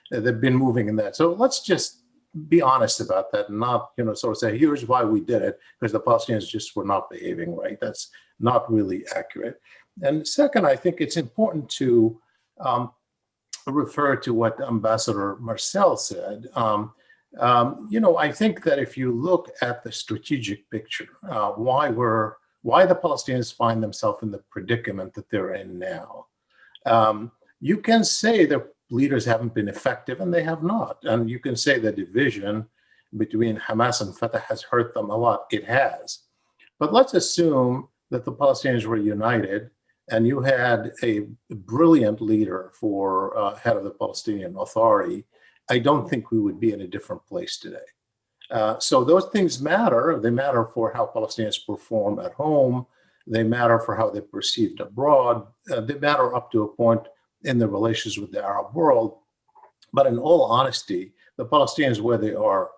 They've been moving in that. So let's just be honest about that and not, sort of say, here's why we did it, because the Palestinians just were not behaving right. That's not really accurate. And second, I think it's important to refer to what Ambassador Marcelle said. I think that if you look at the strategic picture, why the Palestinians find themselves in the predicament that they're in now, you can say their leaders haven't been effective, and they have not. And you can say the division between Hamas and Fatah has hurt them a lot. It has. But let's assume that the Palestinians were united, and you had a brilliant leader for head of the Palestinian Authority. I don't think we would be in a different place today. So those things matter. They matter for how Palestinians perform at home. They matter for how they're perceived abroad. They matter up to a point in the relations with the Arab world. But in all honesty, the Palestinians where they are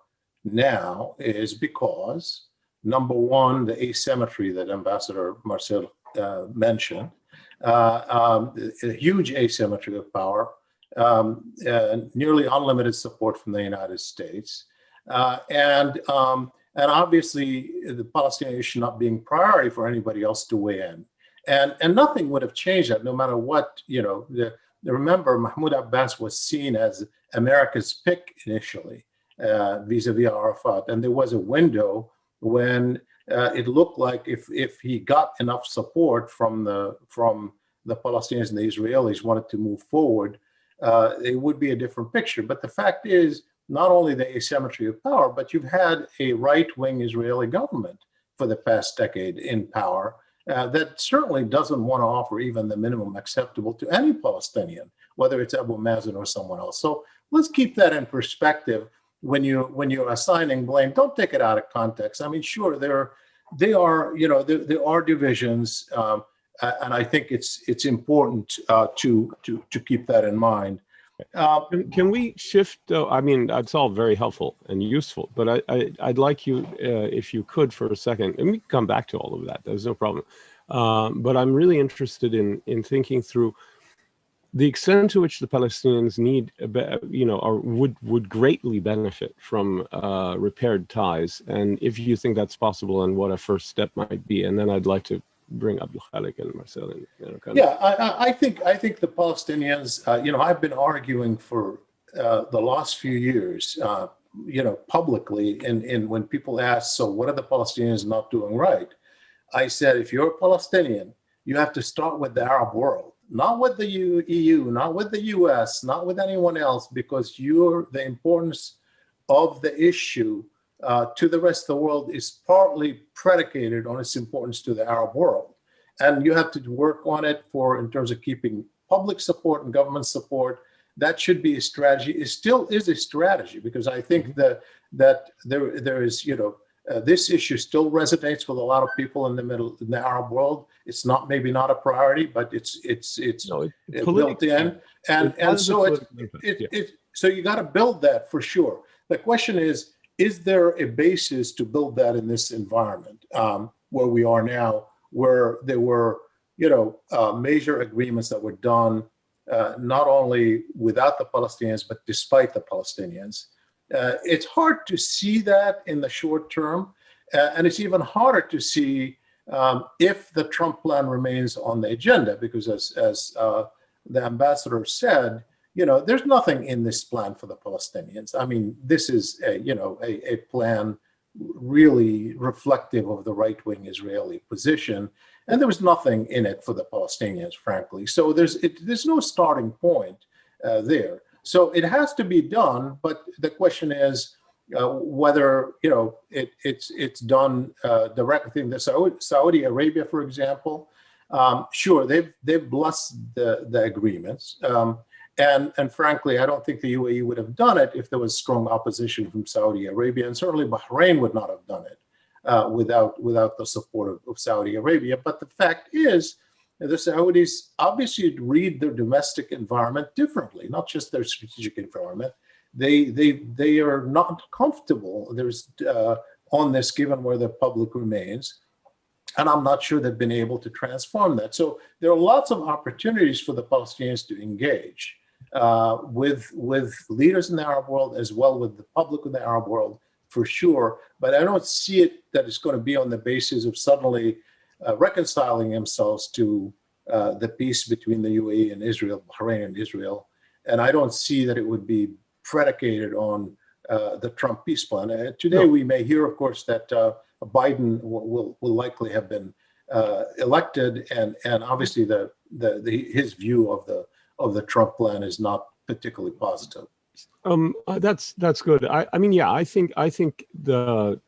now is because, number one, the asymmetry that Ambassador Marcel mentioned, a huge asymmetry of power, nearly unlimited support from the United States, and obviously the Palestinians not being priority for anybody else to weigh in. And nothing would have changed that, no matter what, remember, Mahmoud Abbas was seen as America's pick initially, vis-a-vis Arafat. And there was a window when it looked like if he got enough support from the Palestinians and the Israelis wanted to move forward, it would be a different picture. But the fact is, not only the asymmetry of power, but you've had a right-wing Israeli government for the past decade in power that certainly doesn't want to offer even the minimum acceptable to any Palestinian, whether it's Abu Mazen or someone else. So let's keep that in perspective when you're assigning blame. Don't take it out of context. I mean, sure, there are divisions, and I think it's important to keep that in mind. Can we shift, though? I mean, that's all very helpful and useful, but I'd like you, if you could, for a second, and we can come back to all of that, there's no problem. But I'm really interested in thinking through the extent to which the Palestinians need, or would greatly benefit from repaired ties, and if you think that's possible and what a first step might be. And then I'd like to bring Abdulkhaleq and Marcelle in. Yeah, I think the Palestinians, I've been arguing for the last few years, publicly, and when people ask, so what are the Palestinians not doing right? I said, if you're a Palestinian, you have to start with the Arab world, not with the EU, not with the US, not with anyone else, because the importance of the issue to the rest of the world is partly predicated on its importance to the Arab world. And you have to work on it in terms of keeping public support and government support. That should be a strategy. It still is a strategy, because I think that there is, this issue still resonates with a lot of people in the Arab world. It's maybe not a priority, but it's built in. And so so you got to build that for sure. The question is there a basis to build that in this environment where we are now, where there were, major agreements that were done, not only without the Palestinians, but despite the Palestinians. It's hard to see that in the short term, and it's even harder to see if the Trump plan remains on the agenda, because as the ambassador said, there's nothing in this plan for the Palestinians. I mean, this is a plan really reflective of the right-wing Israeli position, and there was nothing in it for the Palestinians, frankly. So there's no starting point there. So it has to be done, but the question is whether it's done directly in the Saudi Arabia, for example. Sure, they've blessed the agreements. And frankly, I don't think the UAE would have done it if there was strong opposition from Saudi Arabia, and certainly Bahrain would not have done it without the support of Saudi Arabia. But the fact is, the Saudis obviously read their domestic environment differently, not just their strategic environment. they are not comfortable. There's on this, given where the public remains. And I'm not sure they've been able to transform that. So there are lots of opportunities for the Palestinians to engage with leaders in the Arab world, as well with the public in the Arab world, for sure. But I don't see it that it's going to be on the basis of suddenly reconciling themselves to the peace between the UAE and Israel, Bahrain and Israel. And I don't see that it would be predicated on the Trump peace plan. Today, we may hear, of course, that Biden will likely have been elected, and obviously his view of the Trump plan is not particularly positive. That's good. I mean, yeah, I think the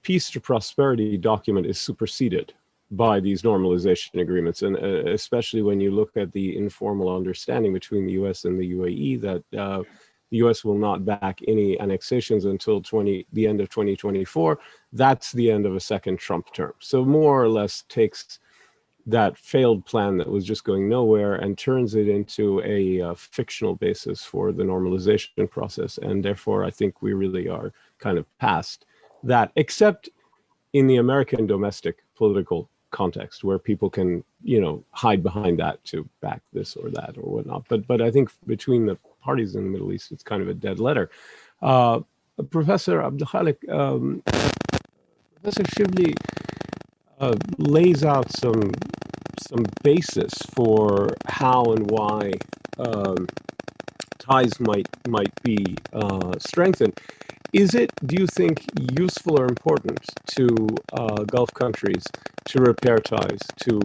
Peace to Prosperity document is superseded by these normalization agreements, and especially when you look at the informal understanding between the U.S. and the UAE that the U.S. will not back any annexations until the end of 2024. That's the end of a second Trump term. So more or less takes that failed plan that was just going nowhere and turns it into a fictional basis for the normalization process. And therefore, I think we really are kind of past that, except in the American domestic political context where people can, hide behind that to back this or that or whatnot. But I think between the parties in the Middle East, it's kind of a dead letter. Professor Abdulkhaleq, Professor Shibley lays out some basis for how and why ties might be strengthened. Is it, do you think, useful or important to Gulf countries to repair ties to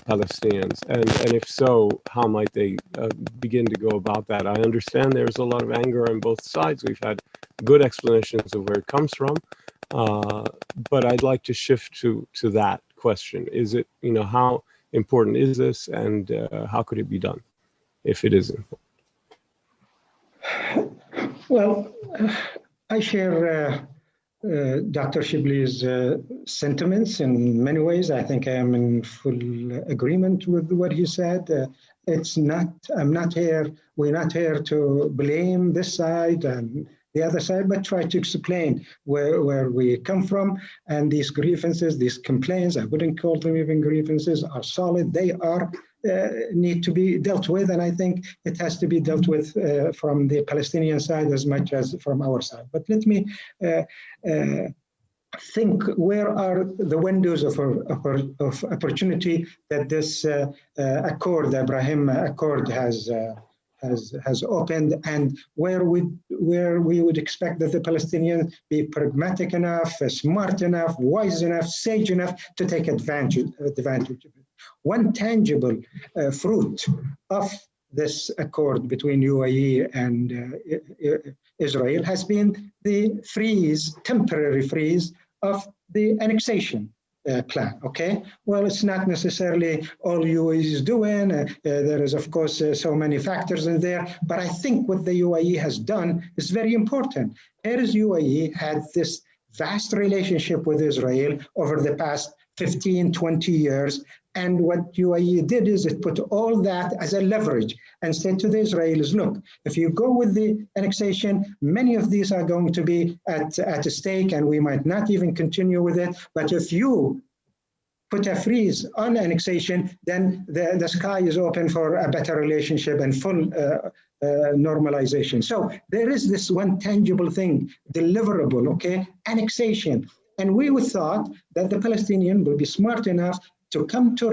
Palestinians? And if so, how might they begin to go about that? I understand there's a lot of anger on both sides. We've had good explanations of where it comes from. But I'd like to shift to that question. Is it, how important is this, and how could it be done if it is important? Well, I share Dr. Shibley's sentiments in many ways. I think I am in full agreement with what he said. We're not here to blame this side and the other side, but try to explain where we come from. And these grievances, these complaints, I wouldn't call them even grievances, are solid. They are need to be dealt with, and I think it has to be dealt with from the Palestinian side as much as from our side. But let me think, where are the windows of opportunity that this accord, the Abraham Accord, has opened, and where we would expect that the Palestinians be pragmatic enough, smart enough, wise enough, sage enough to take advantage of it. One tangible fruit of this accord between UAE and Israel has been the temporary freeze of the annexation plan. Okay, well, it's not necessarily all UAE is doing. There is, of course, so many factors in there. But I think what the UAE has done is very important. Here is UAE had this vast relationship with Israel over the past 15, 20 years. And what UAE did is it put all that as a leverage and said to the Israelis, look, if you go with the annexation, many of these are going to be at a stake, and we might not even continue with it. But if you put a freeze on annexation, then the sky is open for a better relationship and full normalization. So there is this one tangible thing, deliverable, okay, annexation. And we would thought that the Palestinian would be smart enough to come to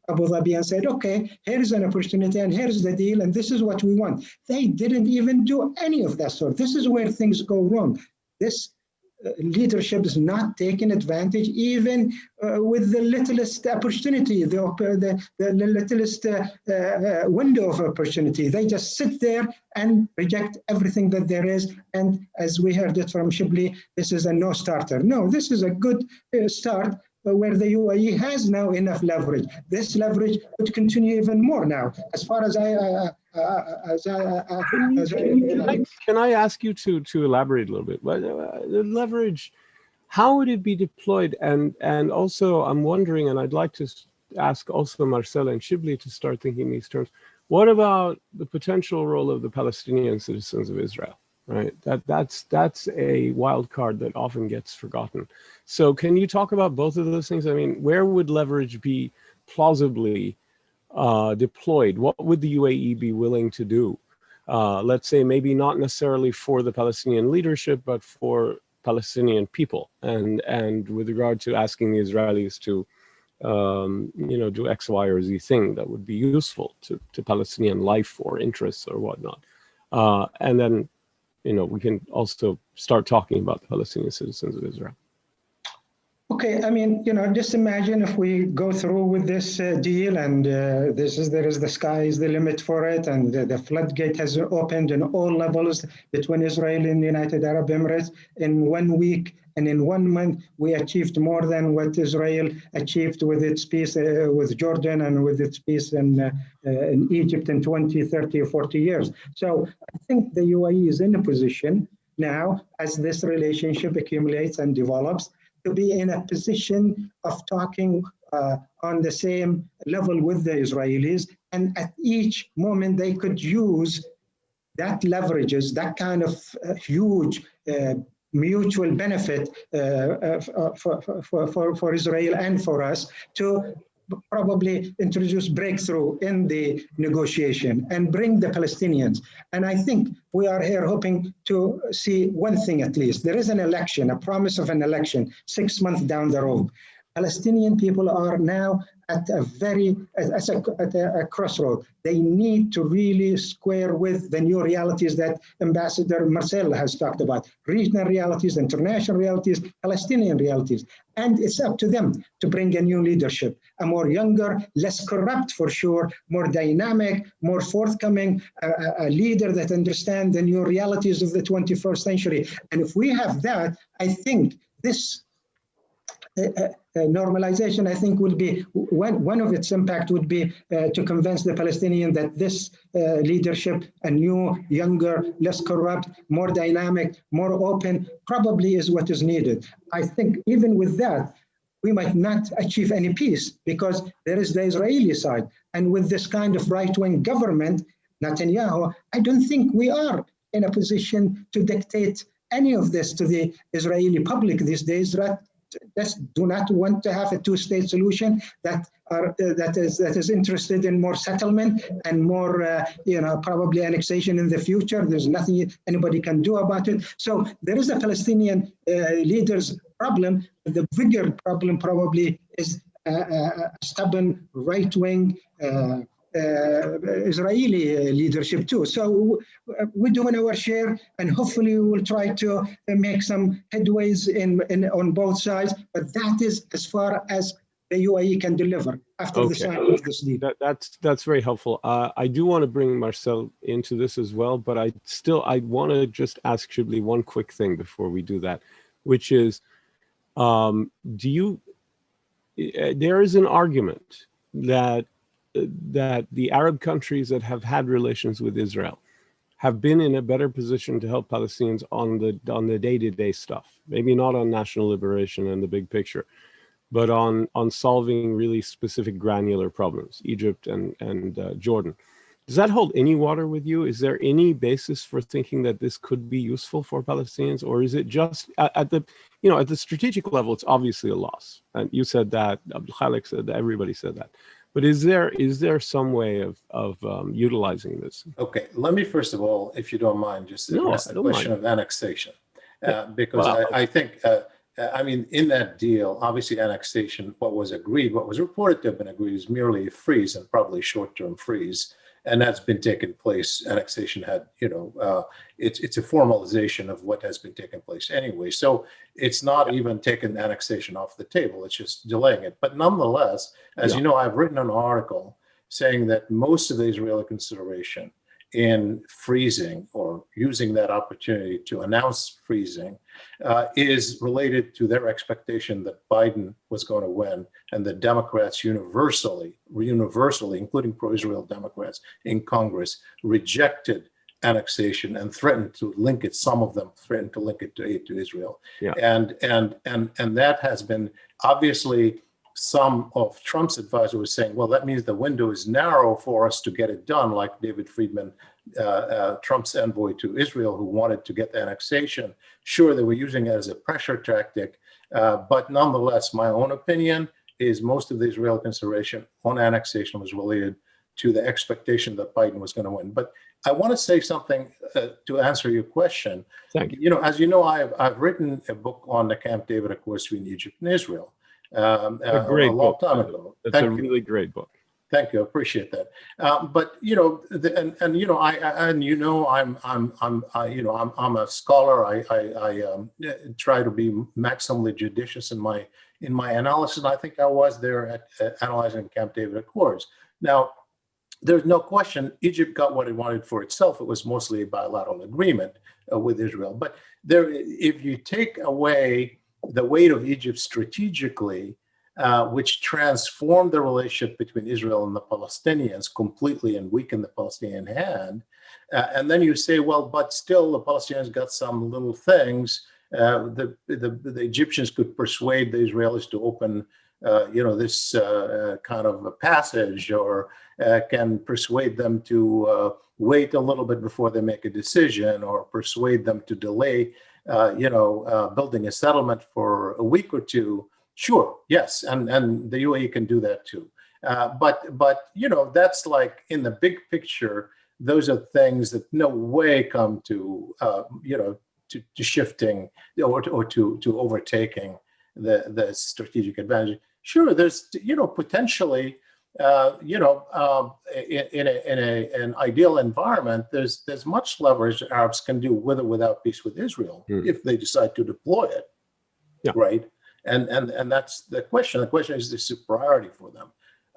Abu Dhabi and said, okay, here's an opportunity and here's the deal and this is what we want. They didn't even do any of that sort. This is where things go wrong. This leadership is not taking advantage even with the littlest opportunity, the littlest window of opportunity. They just sit there and reject everything that there is. And as we heard it from Shibley, this is a no starter. No, this is a good start, where the UAE has now enough leverage. This leverage would continue even more now. As far as Can I ask you to elaborate a little bit? The leverage, how would it be deployed? And also, I'm wondering, and I'd like to ask also Marcelle and Shibley to start thinking these terms. What about the potential role of the Palestinian citizens of Israel? right? That's a wild card that often gets forgotten. So can you talk about both of those things? I mean, where would leverage be plausibly deployed? What would the UAE be willing to do? Let's say maybe not necessarily for the Palestinian leadership, but for Palestinian people, and with regard to asking the Israelis to do X, Y, or Z thing that would be useful to Palestinian life or interests or whatnot. And then, we can also start talking about the Palestinian citizens of Israel. Okay, I mean, just imagine if we go through with this deal, and there is the sky is the limit for it, and the floodgate has opened in all levels between Israel and the United Arab Emirates. In 1 week and in 1 month, we achieved more than what Israel achieved with its peace with Jordan and with its peace in Egypt in 20, 30, or 40 years. So I think the UAE is in a position now, as this relationship accumulates and develops, to be in a position of talking on the same level with the Israelis. And at each moment, they could use that leverages, that kind of huge mutual benefit for Israel and for us to probably introduce breakthrough in the negotiation and bring the Palestinians. And I think we are here hoping to see one thing at least. There is an election, a promise of an election 6 months down the road. Palestinian people are now at a crossroad. They need to really square with the new realities that Ambassador Marcelle has talked about, regional realities, international realities, Palestinian realities. And it's up to them to bring a new leadership, a more younger, less corrupt for sure, more dynamic, more forthcoming, a leader that understands the new realities of the 21st century. And if we have that, I think this normalization, I think, will be one of its impact would be to convince the Palestinian that this leadership, a new, younger, less corrupt, more dynamic, more open, probably is what is needed. I think even with that, we might not achieve any peace because there is the Israeli side. And with this kind of right-wing government, Netanyahu, I don't think we are in a position to dictate any of this to the Israeli public these days. Just do not want to have a two-state solution that is interested in more settlement and more, probably annexation in the future. There's nothing anybody can do about it. So there is a Palestinian leaders problem. The bigger problem probably is a stubborn right-wing Israeli leadership too. So we're doing our share, and hopefully we will try to make some headways on both sides. But that is as far as the UAE can deliver after the signing of this deal. That's very helpful. I do want to bring Marcelle into this as well, but I want to just ask Shibley one quick thing before we do that, which is, there is an argument that the Arab countries that have had relations with Israel have been in a better position to help Palestinians on the day-to-day stuff. Maybe not on national liberation and the big picture, but on solving really specific granular problems, Egypt and Jordan. Does that hold any water with you? Is there any basis for thinking that this could be useful for Palestinians, or is it just at the strategic level? It's obviously a loss, and you said that. Abdulkhaleq said that. Everybody said that. But is there some way of utilizing this? Okay, let me first of all, if you don't mind, just address the question of annexation, because I think, in that deal, obviously annexation, what was reported to have been agreed is merely a freeze, and probably short-term freeze. And that's been taking place. Annexation had, it's a formalization of what has been taking place anyway. So it's not even taking annexation off the table. It's just delaying it. But nonetheless, as you know, I've written an article saying that most of the Israeli consideration in freezing or using that opportunity to announce freezing is related to their expectation that Biden was going to win, and the Democrats universally, including pro-Israel Democrats in Congress, rejected annexation and threatened to link it. Some of them threatened to link it to aid to Israel. Yeah. And that has been obviously. Some of Trump's advisors were saying, well, that means the window is narrow for us to get it done, like David Friedman Trump's envoy to Israel, who wanted to get the annexation. Sure, they were using it as a pressure tactic, but nonetheless, my own opinion is most of the Israeli consideration on annexation was related to the expectation that Biden was going to win. But I want to say something to answer your question. Thank you. You know, as you know, I've written a book on the Camp David Accords between Egypt and Israel a great long book. time ago. It's Thank a you. really great book. Thank you. I appreciate that. But you know, I'm a scholar. I try to be maximally judicious in my analysis. And I think I was there at analyzing Camp David Accords. Now, there's no question Egypt got what it wanted for itself. It was mostly a bilateral agreement with Israel. But if you take away the weight of Egypt strategically, which transformed the relationship between Israel and the Palestinians completely and weakened the Palestinian hand. And then you say, well, but still the Palestinians got some little things. The Egyptians could persuade the Israelis to open, this kind of a passage, or can persuade them to wait a little bit before they make a decision, or persuade them to delay, building a settlement for a week or two. Sure, yes, and the UAE can do that too. But that's like in the big picture, those are things that no way come to to shifting or to overtaking the strategic advantage. Sure, there's potentially in an ideal environment, there's much leverage that Arabs can do with or without peace with Israel if they decide to deploy it, right? And that's the question. The question is this a priority for them?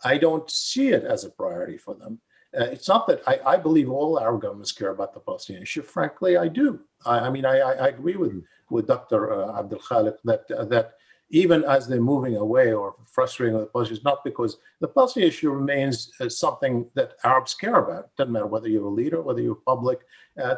I don't see it as a priority for them. It's not that I believe all Arab governments care about the Palestinian issue. Frankly, I do. I agree with Dr. Abdulkhaleq that even as they're moving away or frustrating with the Palestinians, not because the Palestinian issue remains something that Arabs care about. It doesn't matter whether you're a leader, whether you're public,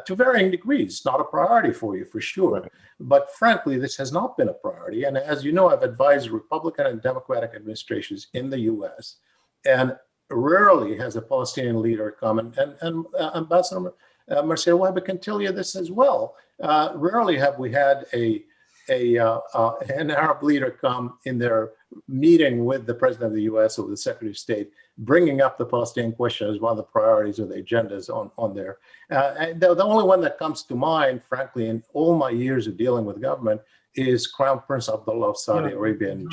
to varying degrees. It's not a priority for you, for sure. Right. But frankly, this has not been a priority. And as you know, I've advised Republican and Democratic administrations in the U.S., and rarely has a Palestinian leader come, and Ambassador Marcelle Wahba can tell you this as well. Rarely have we had an Arab leader come in their meeting with the president of the U.S. or the Secretary of State, bringing up the Palestinian question as one of the priorities or the agendas on there. And the only one that comes to mind, frankly, in all my years of dealing with government, is Crown Prince Abdullah of Saudi Arabia in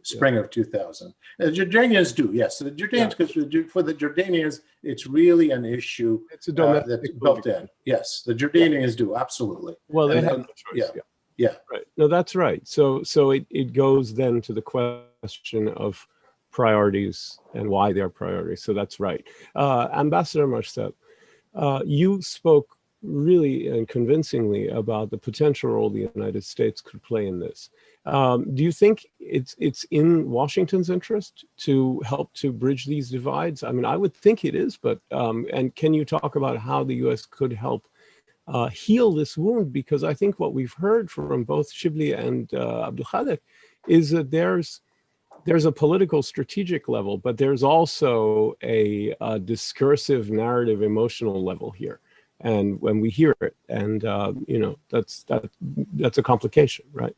spring of 2000. The Jordanians do, yes. So the Jordanians, because for the Jordanians, it's really an issue that's built in. Yes, the Jordanians do, absolutely. Well, they have no choice. Yeah. Right. No, that's right. So it goes then to the question of priorities and why they're priorities. So that's right. Ambassador Marcelle, you spoke really and convincingly about the potential role the United States could play in this. Do you think it's in Washington's interest to help to bridge these divides? I mean, I would think it is, but and can you talk about how the U.S. could help heal this wound? Because I think what we've heard from both Shibley and Abdulkhaleq is that there's a political strategic level, but there's also a discursive narrative emotional level here. And when we hear it, and that's a complication, right?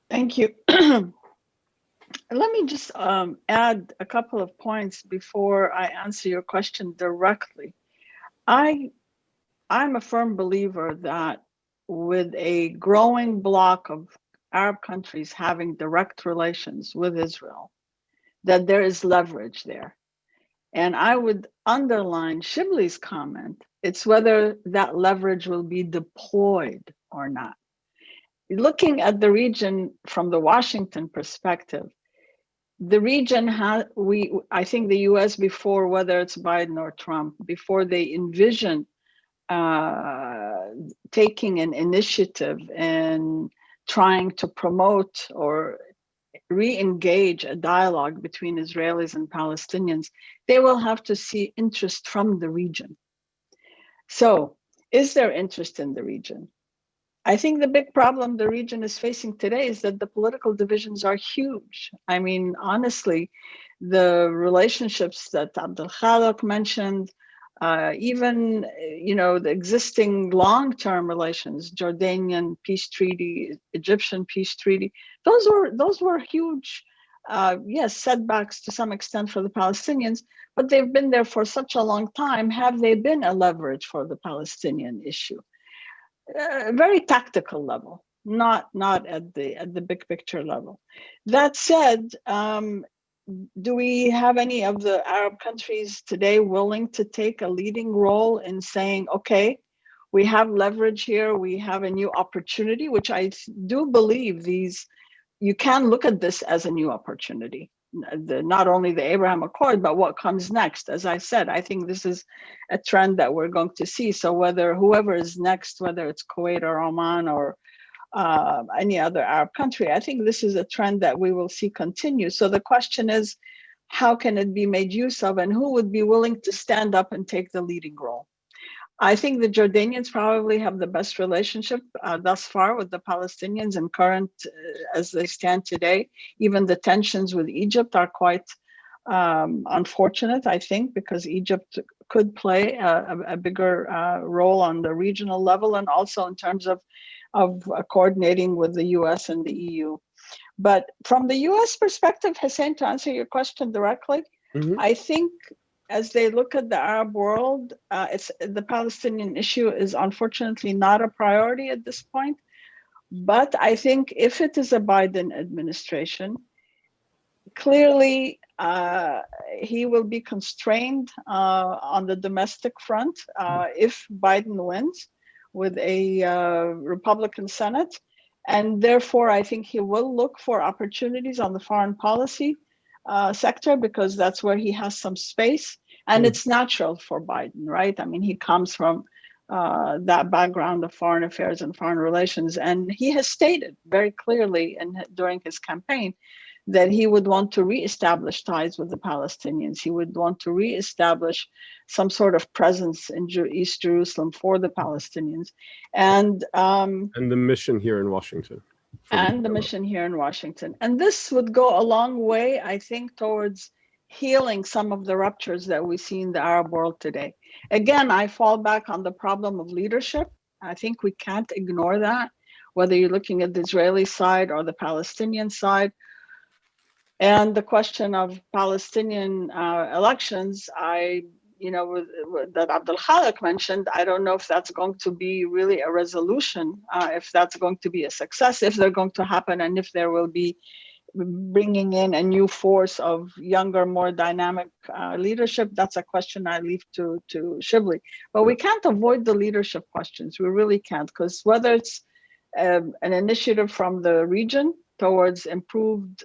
Thank you. Let me just add a couple of points before I answer your question directly. I'm a firm believer that with a growing bloc of Arab countries having direct relations with Israel, that there is leverage there. And I would underline Shibley's comment. It's whether that leverage will be deployed or not. Looking at the region from the Washington perspective, the region I think the US before, whether it's Biden or Trump, before they envision taking an initiative and trying to promote or re-engage a dialogue between Israelis and Palestinians, they will have to see interest from the region. So, is there interest in the region? I think the big problem the region is facing today is that the political divisions are huge. I mean, honestly, the relationships that Abdulkhaleq mentioned, even, the existing long-term relations, Jordanian peace treaty, Egyptian peace treaty, those were huge, yes, setbacks to some extent for the Palestinians, but they've been there for such a long time. Have they been a leverage for the Palestinian issue? Very tactical level, not at the big picture level. That said, do we have any of the Arab countries today willing to take a leading role in saying, okay, we have leverage here, we have a new opportunity, which I do believe you can look at this as a new opportunity. Not only the Abraham Accord, but what comes next. As I said, I think this is a trend that we're going to see. So whoever is next, whether it's Kuwait or Oman or any other Arab country, I think this is a trend that we will see continue. So the question is, how can it be made use of, and who would be willing to stand up and take the leading role? I think the Jordanians probably have the best relationship thus far with the Palestinians, and current as they stand today. Even the tensions with Egypt are quite unfortunate, I think, because Egypt could play a bigger role on the regional level, and also in terms of coordinating with the US and the EU. But from the US perspective, Hussein, to answer your question directly, I think as they look at the Arab world, the Palestinian issue is unfortunately not a priority at this point. But I think if it is a Biden administration, clearly he will be constrained on the domestic front if Biden wins with a Republican Senate. And therefore, I think he will look for opportunities on the foreign policy sector, because that's where he has some space. And it's natural for Biden, right? I mean, he comes from that background of foreign affairs and foreign relations. And he has stated very clearly during his campaign that he would want to reestablish ties with the Palestinians. He would want to reestablish some sort of presence in East Jerusalem for the Palestinians. And the mission here in Washington. And this would go a long way, I think, towards healing some of the ruptures that we see in the Arab world today. Again, I fall back on the problem of leadership. I think we can't ignore that, whether you're looking at the Israeli side or the Palestinian side. And the question of Palestinian elections, that Abdulkhaleq mentioned, I don't know if that's going to be really a resolution, if that's going to be a success, if they're going to happen, and if there will be bringing in a new force of younger, more dynamic leadership. That's a question I leave to Shibley. But we can't avoid the leadership questions. We really can't, because whether it's an initiative from the region towards improved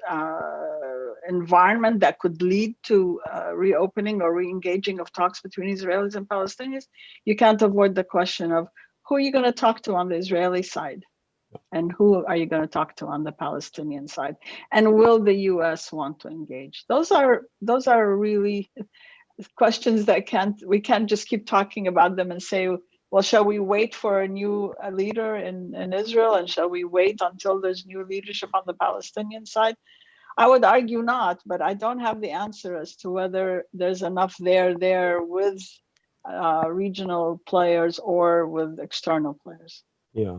environment that could lead to reopening or re-engaging of talks between Israelis and Palestinians, you can't avoid the question of who are you going to talk to on the Israeli side, and who are you going to talk to on the Palestinian side, and will the US want to engage? Those are really questions that we can't just keep talking about them and say, well, shall we wait for a new leader in Israel, and shall we wait until there's new leadership on the Palestinian side? I would argue not, but I don't have the answer as to whether there's enough there with regional players or with external players. Yeah,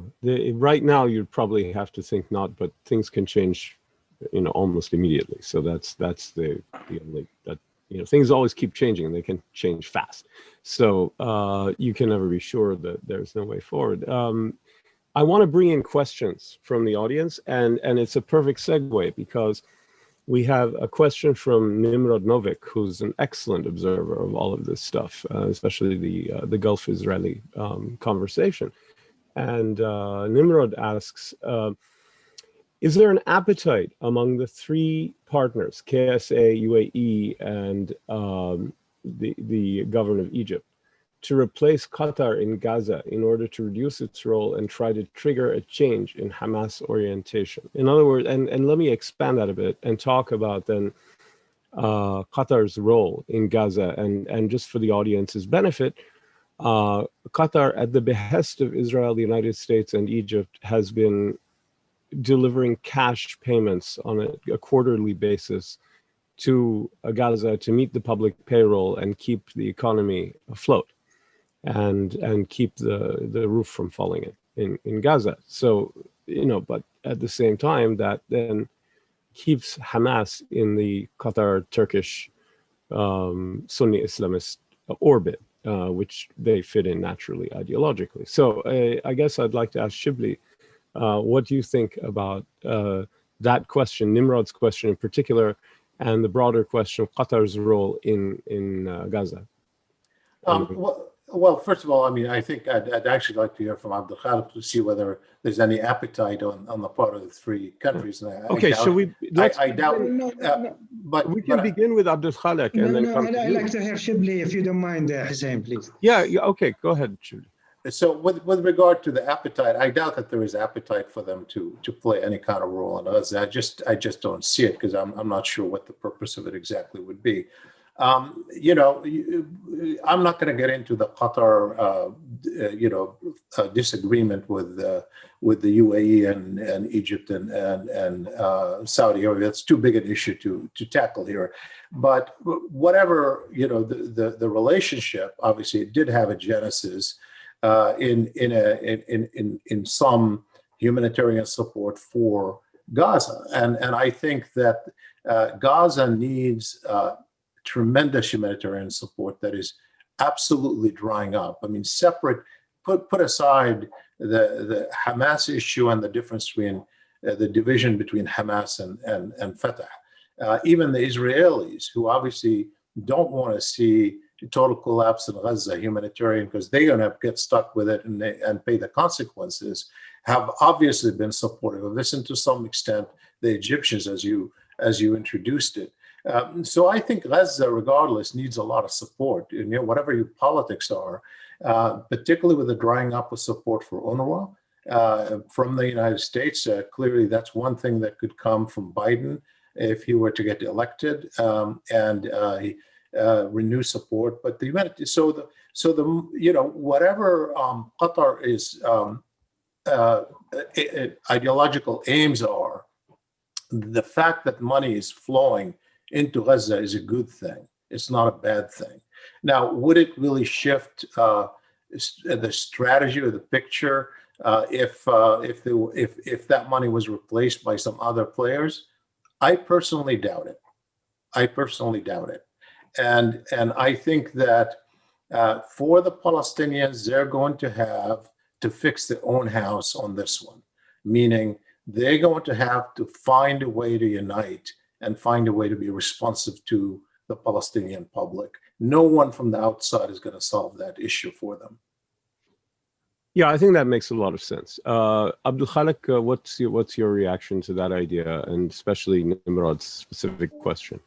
right now you'd probably have to think not, but things can change, almost immediately. So that's the only that things always keep changing, and they can change fast. So you can never be sure that there's no way forward. I want to bring in questions from the audience, and it's a perfect segue, because we have a question from Nimrod Novik, who's an excellent observer of all of this stuff, especially the Gulf-Israeli conversation. And Nimrod asks, is there an appetite among the three partners, KSA, UAE, and the government of Egypt, to replace Qatar in Gaza in order to reduce its role and try to trigger a change in Hamas orientation? In other words, and let me expand that a bit and talk about then Qatar's role in Gaza, and just for the audience's benefit, Qatar, at the behest of Israel, the United States, and Egypt, has been delivering cash payments on a quarterly basis to Gaza to meet the public payroll and keep the economy afloat and keep the roof from falling in Gaza. So, but at the same time, that then keeps Hamas in the Qatar-Turkish Sunni Islamist orbit, which they fit in naturally ideologically. So I guess I'd like to ask Shibley, what do you think about that question, Nimrod's question in particular, and the broader question of Qatar's role in Gaza? Well, first of all, I mean, I think I'd actually like to hear from Abdulkhaleq to see whether there's any appetite on the part of the three countries. Okay, so I doubt. But we can begin with Abdulkhaleq and then come to I'd you. like to hear Shibley, if you don't mind, Hussein, please. Yeah, okay, go ahead, Shibley. So with regard to the appetite, I doubt that there is appetite for them to play any kind of role in Gaza. I just don't see it because I'm not sure what the purpose of it exactly would be. I'm not going to get into the Qatar, disagreement with the UAE and Egypt and Saudi Arabia. That's too big an issue to tackle here. But whatever, the relationship, obviously, it did have a genesis in some humanitarian support for Gaza, and I think that Gaza needs tremendous humanitarian support that is absolutely drying up. I mean, put aside the Hamas issue and the difference between the division between Hamas and Fatah. Even the Israelis, who obviously don't want to see a total collapse in Gaza, humanitarian, because they're going to get stuck with it and pay the consequences, have obviously been supportive of this, and to some extent, the Egyptians, as you introduced it. So I think Gaza, regardless, needs a lot of support. Whatever your politics are, particularly with the drying up of support for UNRWA from the United States. Clearly, that's one thing that could come from Biden if he were to get elected and renew support. But whatever Qatar is ideological aims are, the fact that money is flowing into Gaza is a good thing. It's not a bad thing. Now, would it really shift the strategy or the picture if that money was replaced by some other players? I personally doubt it. And I think that for the Palestinians, they're going to have to fix their own house on this one, meaning they're going to have to find a way to unite and find a way to be responsive to the Palestinian public. No one from the outside is going to solve that issue for them. Yeah, I think that makes a lot of sense. Abdulkhaleq, what's your reaction to that idea, and especially Nimrod's specific question?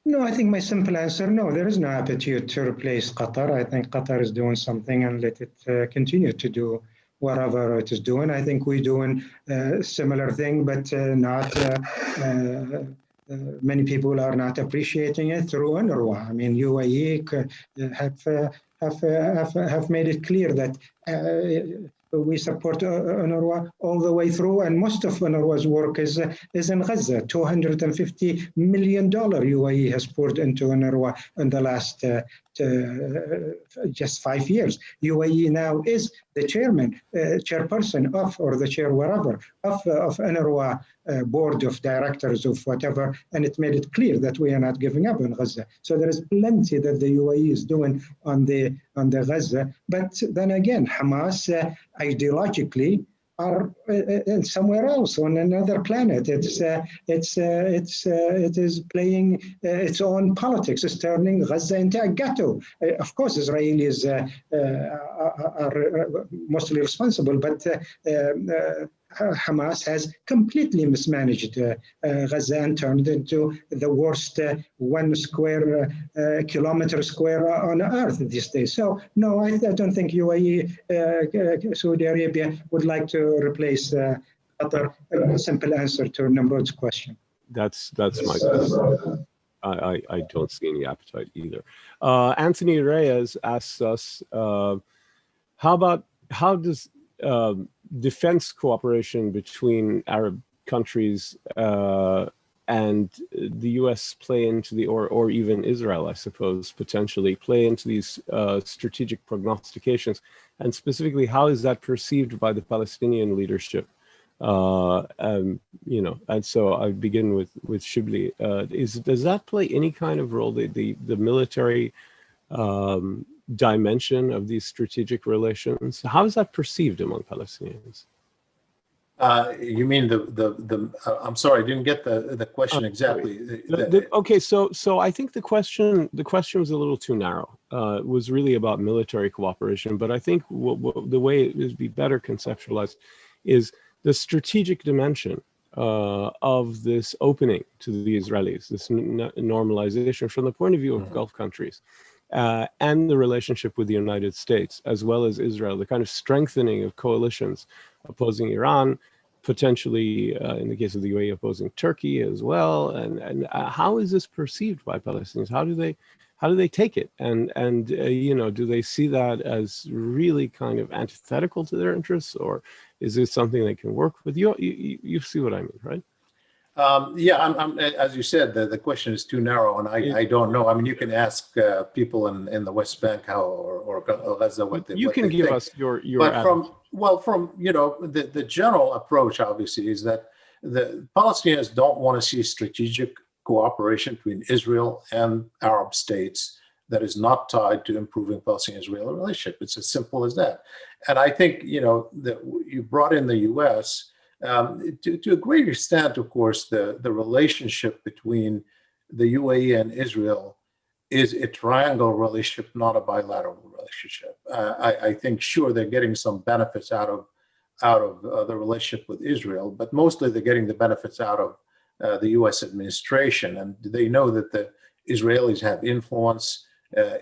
No, I think my simple answer, no, there is no appetite to replace Qatar. I think Qatar is doing something, and let it continue to do whatever it is doing. I think we're doing a similar thing, but not many people are not appreciating it through UNRWA. I mean, UAE have made it clear that we support UNRWA all the way through, and most of UNRWA's work is in Gaza. $250 million UAE has poured into UNRWA in the last just 5 years. UAE now is the chairperson of, or the chair, whatever, of UNRWA board of directors of whatever, and it made it clear that we are not giving up on Gaza. So there is plenty that the UAE is doing on the Gaza. But then again, Hamas ideologically are somewhere else on another planet. It is playing its own politics. It's turning Gaza into a ghetto. Of course, Israelis are mostly responsible, but Hamas has completely mismanaged Gaza and turned it into the worst 1 square kilometer square on earth these days. So no, I don't think UAE, Saudi Arabia would like to replace Qatar. A simple answer to Nimrod's question. That's my question. I don't see any appetite either. Anthony Reyes asks us, how does defense cooperation between Arab countries and the U.S. play into the, or even Israel, I suppose, potentially play into these strategic prognostications, and specifically, how is that perceived by the Palestinian leadership? You know, and so I begin with Shibley. Does that play any kind of role? The military dimension of these strategic relations, how is that perceived among Palestinians? You mean I'm sorry, I didn't get the question exactly. Okay, so I think the question was a little too narrow. It was really about military cooperation, but I think the way it would be better conceptualized is the strategic dimension of this opening to the Israelis, this normalization from the point of view of Gulf countries, and the relationship with the United States, as well as Israel, the kind of strengthening of coalitions opposing Iran, potentially in the case of the UAE opposing Turkey as well, and how is this perceived by Palestinians? How do they take it? And you know, do they see that as really kind of antithetical to their interests, or is this something they can work with? You see what I mean, right? Yeah, I'm as you said, the question is too narrow, and I don't know. I mean, you can ask people in the West Bank how or Gaza what they you can give think. us your but from you know, the general approach obviously is that the Palestinians don't want to see strategic cooperation between Israel and Arab states that is not tied to improving Palestinian-Israeli relationship. It's as simple as that. And I think, you know, that you brought in the U.S. To a great extent, of course, the relationship between the UAE and Israel is a triangle relationship, not a bilateral relationship. I think, sure, they're getting some benefits out of the relationship with Israel, but mostly they're getting the benefits out of the U.S. administration, and they know that the Israelis have influence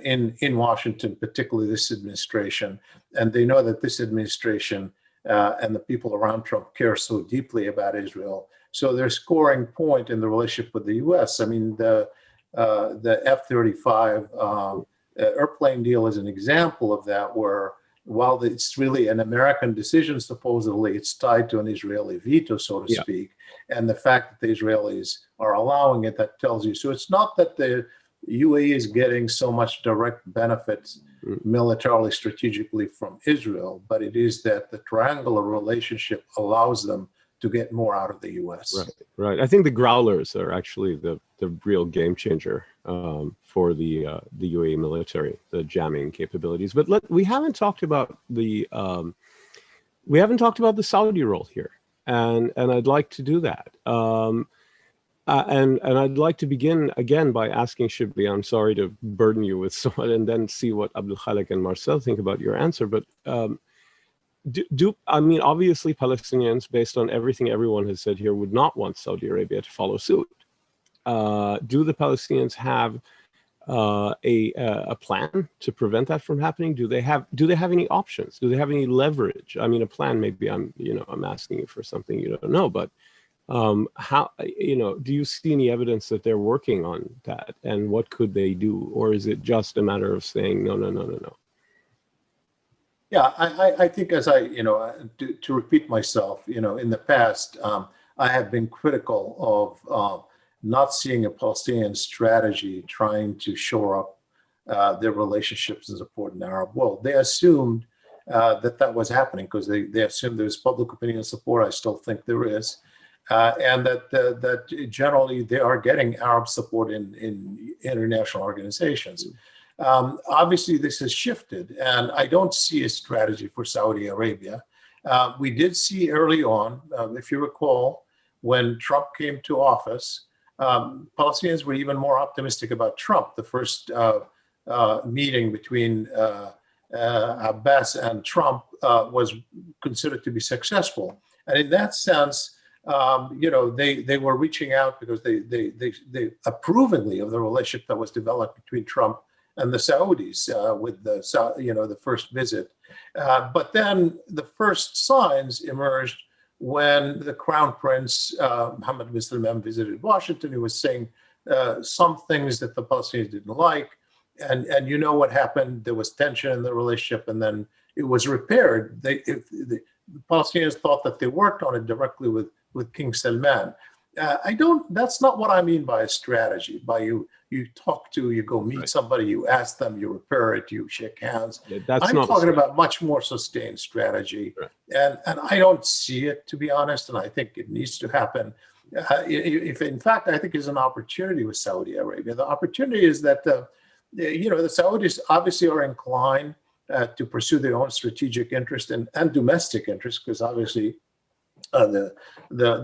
in Washington, particularly this administration, and they know that this administration and the people around Trump care so deeply about Israel. So they're scoring point in the relationship with the U.S. I mean, the F-35 airplane deal is an example of that, where while it's really an American decision, supposedly it's tied to an Israeli veto, so to speak. And the fact that the Israelis are allowing it, that tells you. So it's not that the UAE is getting so much direct benefits militarily, strategically from Israel, but it is that the triangular relationship allows them to get more out of the U.S. Right. I think the Growlers are actually the real game changer for the UAE military, the jamming capabilities. But we haven't talked about the Saudi role here, and I'd like to do that. And I'd like to begin again by asking Shibley. I'm sorry to burden you with so much, and then see what Abdulkhaleq and Marcelle think about your answer. But I mean, obviously, Palestinians, based on everything everyone has said here, would not want Saudi Arabia to follow suit. Do the Palestinians have a plan to prevent that from happening? Do they have any options? Do they have any leverage? I mean, a plan. Maybe I'm asking you for something you don't know, but. How, do you see any evidence that they're working on that, and what could they do, or is it just a matter of saying no? Yeah, I think, as to repeat myself, in the past, I have been critical of not seeing a Palestinian strategy trying to shore up their relationships and support in the Arab world. They assumed that was happening because they assumed there was public opinion support. I still think there is. And that generally they are getting Arab support in international organizations. Obviously, this has shifted, and I don't see a strategy for Saudi Arabia. We did see early on, if you recall, when Trump came to office, Palestinians were even more optimistic about Trump. The first meeting between Abbas and Trump was considered to be successful. And in that sense, they were reaching out because they approvingly of the relationship that was developed between Trump and the Saudis with the first visit. But then the first signs emerged when the Crown Prince Mohammed bin Salman visited Washington. He was saying some things that the Palestinians didn't like, and you know what happened? There was tension in the relationship, and then it was repaired. The Palestinians thought that they worked on it directly with King Salman. That's not what I mean by a strategy. By you go meet somebody, you ask them, you repair it, you shake hands. Yeah, I'm talking about much more sustained strategy. Right. And I don't see it, to be honest, and I think it needs to happen. If in fact, I think there's an opportunity with Saudi Arabia. The opportunity is that, the Saudis obviously are inclined to pursue their own strategic interest and domestic interest, because obviously the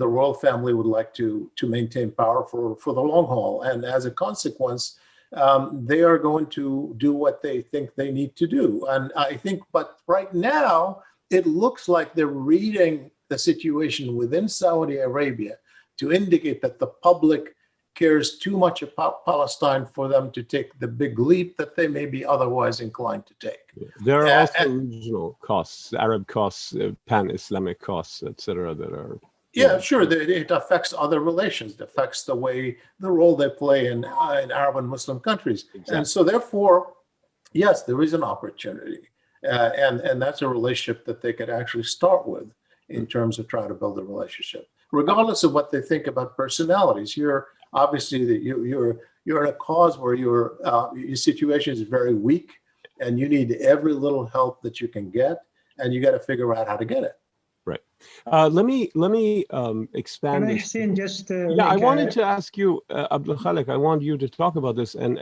royal family would like to maintain power for the long haul, and as a consequence, they are going to do what they think they need to do. And I think, but right now it looks like they're reading the situation within Saudi Arabia to indicate that the public cares too much about Palestine for them to take the big leap that they may be otherwise inclined to take. There are also regional costs, Arab costs, pan-Islamic costs, etc. that are... Yeah, sure. It affects other relations. It affects the role they play in Arab and Muslim countries. Exactly. And so therefore, yes, there is an opportunity. And that's a relationship that they could actually start with in terms of trying to build a relationship, regardless of what they think about personalities. You're in a cause where your situation is very weak, and you need every little help that you can get, and you got to figure out how to get it. Right. Let me expand. Can I say just? I wanted to ask you, Abdulkhaleq. I want you to talk about this, and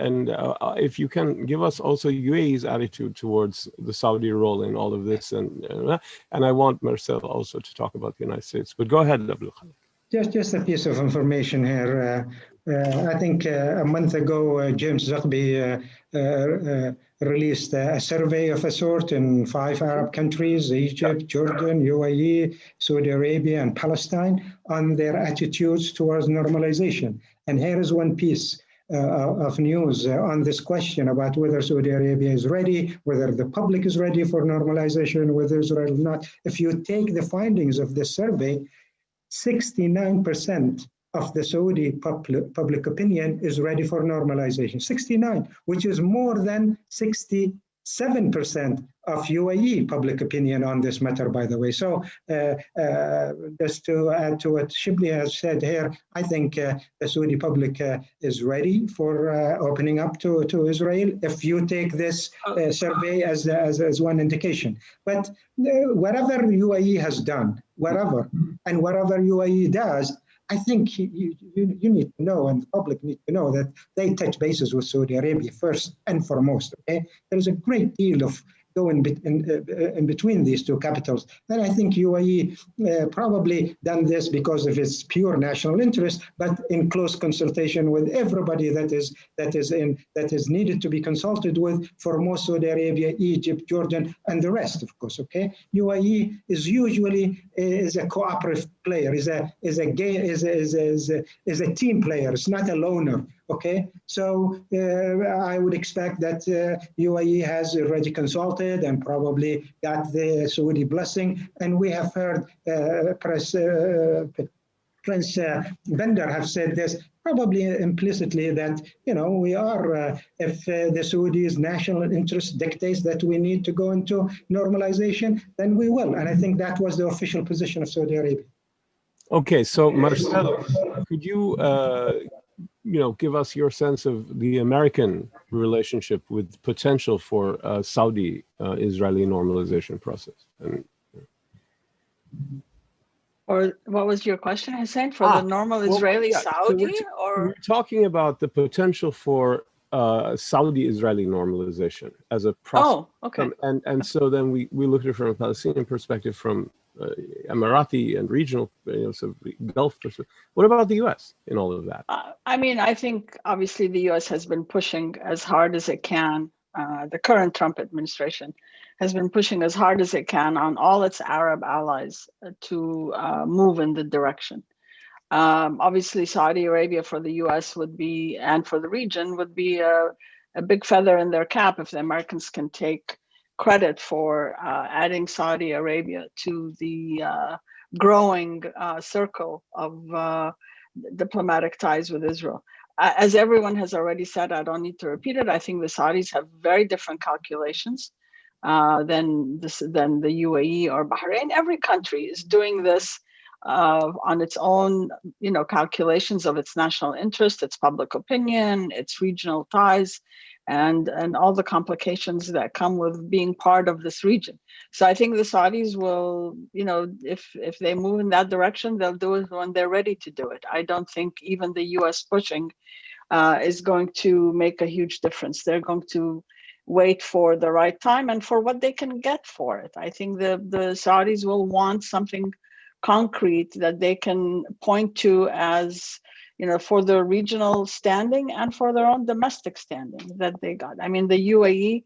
if you can give us also UAE's attitude towards the Saudi role in all of this, and I want Marcelle also to talk about the United States. But go ahead, Abdulkhaleq. Just a piece of information here. I think a month ago, James Zuckby released a survey of a sort in 5 Arab countries, Egypt, Jordan, UAE, Saudi Arabia, and Palestine, on their attitudes towards normalization. And here is one piece of news on this question about whether Saudi Arabia is ready, whether the public is ready for normalization with Israel or not. If you take the findings of this survey, 69% of the Saudi public opinion is ready for normalization. 69, which is more than 67% of UAE public opinion on this matter, by the way. So just to add to what Shibley has said here, I think the Saudi public is ready for opening up to Israel, if you take this survey as one indication. But whatever UAE has done, whatever UAE does, I think you need to know, and the public need to know, that they touch bases with Saudi Arabia first and foremost. Okay, there's a great deal of going in between these two capitals, and I think UAE probably done this because of its pure national interest, but in close consultation with everybody that is needed to be consulted with, for most Saudi Arabia, Egypt, Jordan, and the rest, of course. Okay, UAE is usually is a cooperative player, is a team player. It's not a loner. Okay, so I would expect that UAE has already consulted and probably got the Saudi blessing. And we have heard Prince Bandar have said this, probably implicitly, that we are, if the Saudis' national interest dictates that we need to go into normalization, then we will. And I think that was the official position of Saudi Arabia. Okay, so Marcelle, could you give us your sense of the American relationship with potential for Saudi-Israeli normalization process? Or what was your question, Hussein? For the normal Israeli-Saudi? So we're talking about the potential for Saudi-Israeli normalization as a process. Oh, okay. And so then we looked at it from a Palestinian perspective, from Emirati and regional, so Gulf perspective. What about the U.S. in all of that? I think obviously the U.S. has been pushing as hard as it can. The current Trump administration has been pushing as hard as it can on all its Arab allies to move in the direction. Obviously, Saudi Arabia for the U.S. would be, and for the region, would be a big feather in their cap if the Americans can take credit for adding Saudi Arabia to the growing circle of diplomatic ties with Israel. As everyone has already said, I don't need to repeat it. I think the Saudis have very different calculations than the UAE or Bahrain. Every country is doing this on its own, calculations of its national interest, its public opinion, its regional ties, and all the complications that come with being part of this region. So I think the Saudis will, if they move in that direction, they'll do it when they're ready to do it. I don't think even the US pushing is going to make a huge difference. They're going to wait for the right time and for what they can get for it. I think the Saudis will want something concrete that they can point to as, for their regional standing and for their own domestic standing that they got. I mean, the UAE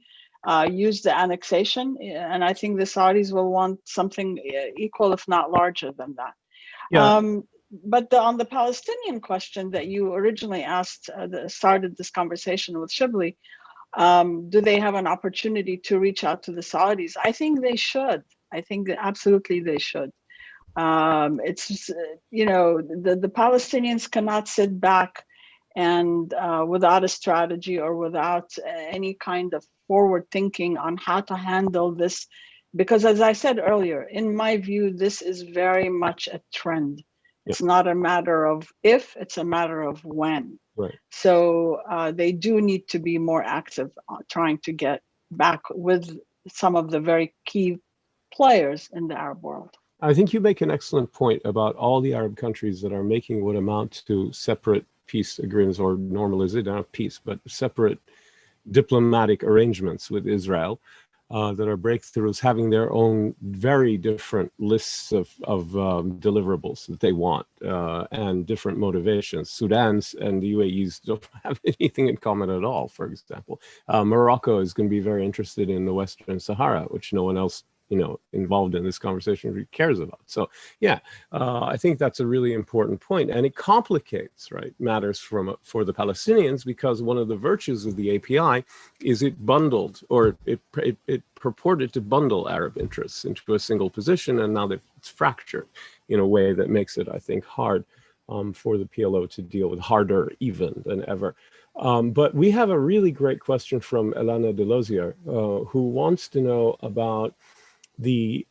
used the annexation, and I think the Saudis will want something equal, if not larger than that. Yeah. But on the Palestinian question that you originally asked, started this conversation with Shibley, do they have an opportunity to reach out to the Saudis? I think they should. I think that absolutely they should. It's, the Palestinians cannot sit back and without a strategy or without any kind of forward thinking on how to handle this. Because as I said earlier, in my view, this is very much a trend. It's not a matter of if, it's a matter of when. Right. So they do need to be more active trying to get back with some of the very key players in the Arab world. I think you make an excellent point about all the Arab countries that are making what amount to separate peace agreements or normalization, not peace, but separate diplomatic arrangements with Israel that are breakthroughs, having their own very different lists of deliverables that they want and different motivations. Sudan's and the UAE's don't have anything in common at all, for example. Morocco is going to be very interested in the Western Sahara, which no one else involved in this conversation really cares about. So yeah, I think that's a really important point, and it complicates matters for the Palestinians, because one of the virtues of the API is it bundled, or it purported to bundle Arab interests into a single position, and now it's fractured in a way that makes it, I think, hard for the PLO to deal with, harder even than ever. But we have a really great question from Elana Delosier, who wants to know about the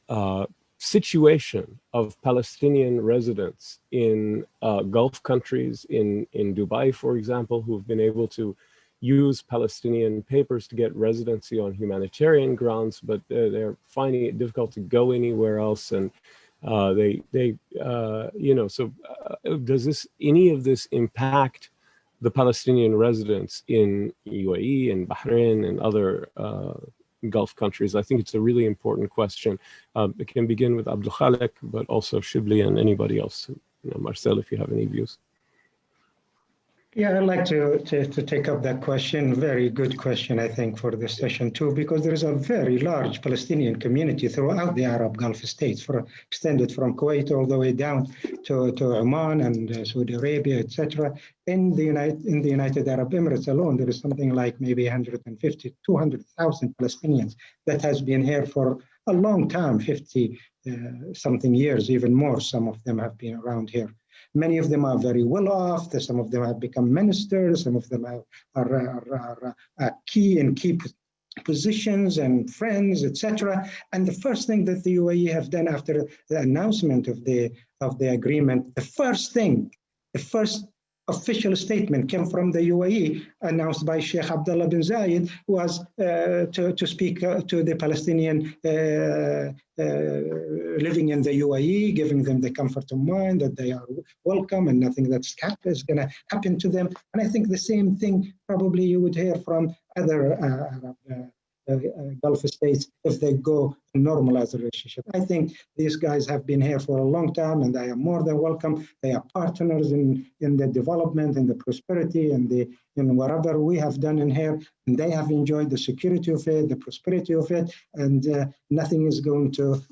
situation of Palestinian residents in Gulf countries, in Dubai, for example, who've been able to use Palestinian papers to get residency on humanitarian grounds, but they're finding it difficult to go anywhere else. And does any of this impact the Palestinian residents in UAE and Bahrain and other Gulf countries? I think it's a really important question. It can begin with Abdulkhaleq, but also Shibley and anybody else. Marcelle, if you have any views. Yeah, I'd like to take up that question. Very good question, I think, for this session too, because there is a very large Palestinian community throughout the Arab Gulf states, extended from Kuwait all the way down to Oman and Saudi Arabia, etc. In the United Arab Emirates alone, there is something like maybe 150, 200,000 Palestinians that has been here for a long time, 50 something years, even more. Some of them have been around here. Many of them are very well off. Some of them have become ministers. Some of them are key positions and friends, etc. And the first thing that the UAE have done after the announcement of the agreement, the first official statement came from the UAE, announced by Sheikh Abdullah bin Zayed, was to speak to the Palestinian living in the UAE, giving them the comfort of mind that they are welcome and nothing that's is going to happen to them. And I think the same thing probably you would hear from other Gulf states if they go and normalize the relationship. I think these guys have been here for a long time and they are more than welcome. They are partners in the development and the prosperity and whatever we have done in here, and they have enjoyed the security of it, the prosperity of it, and nothing is going to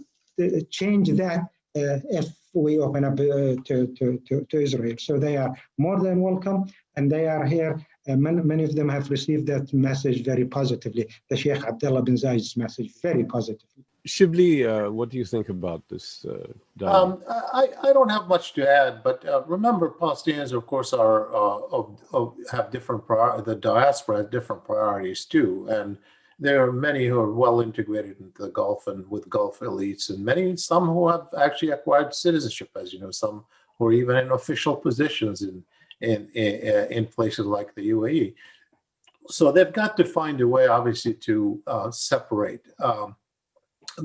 change that if we open up to Israel. So they are more than welcome, and they are here. Many of them have received that message very positively, the Sheikh Abdullah bin Zayed's message, very positively. Shibli, what do you think about this? I don't have much to add, but remember, Palestinians, of course, have different the diaspora has different priorities too, and there are many who are well integrated into the Gulf and with Gulf elites, and some who have actually acquired citizenship, as you know, some who are even in official positions in places like the UAE. So they've got to find a way, obviously, to separate.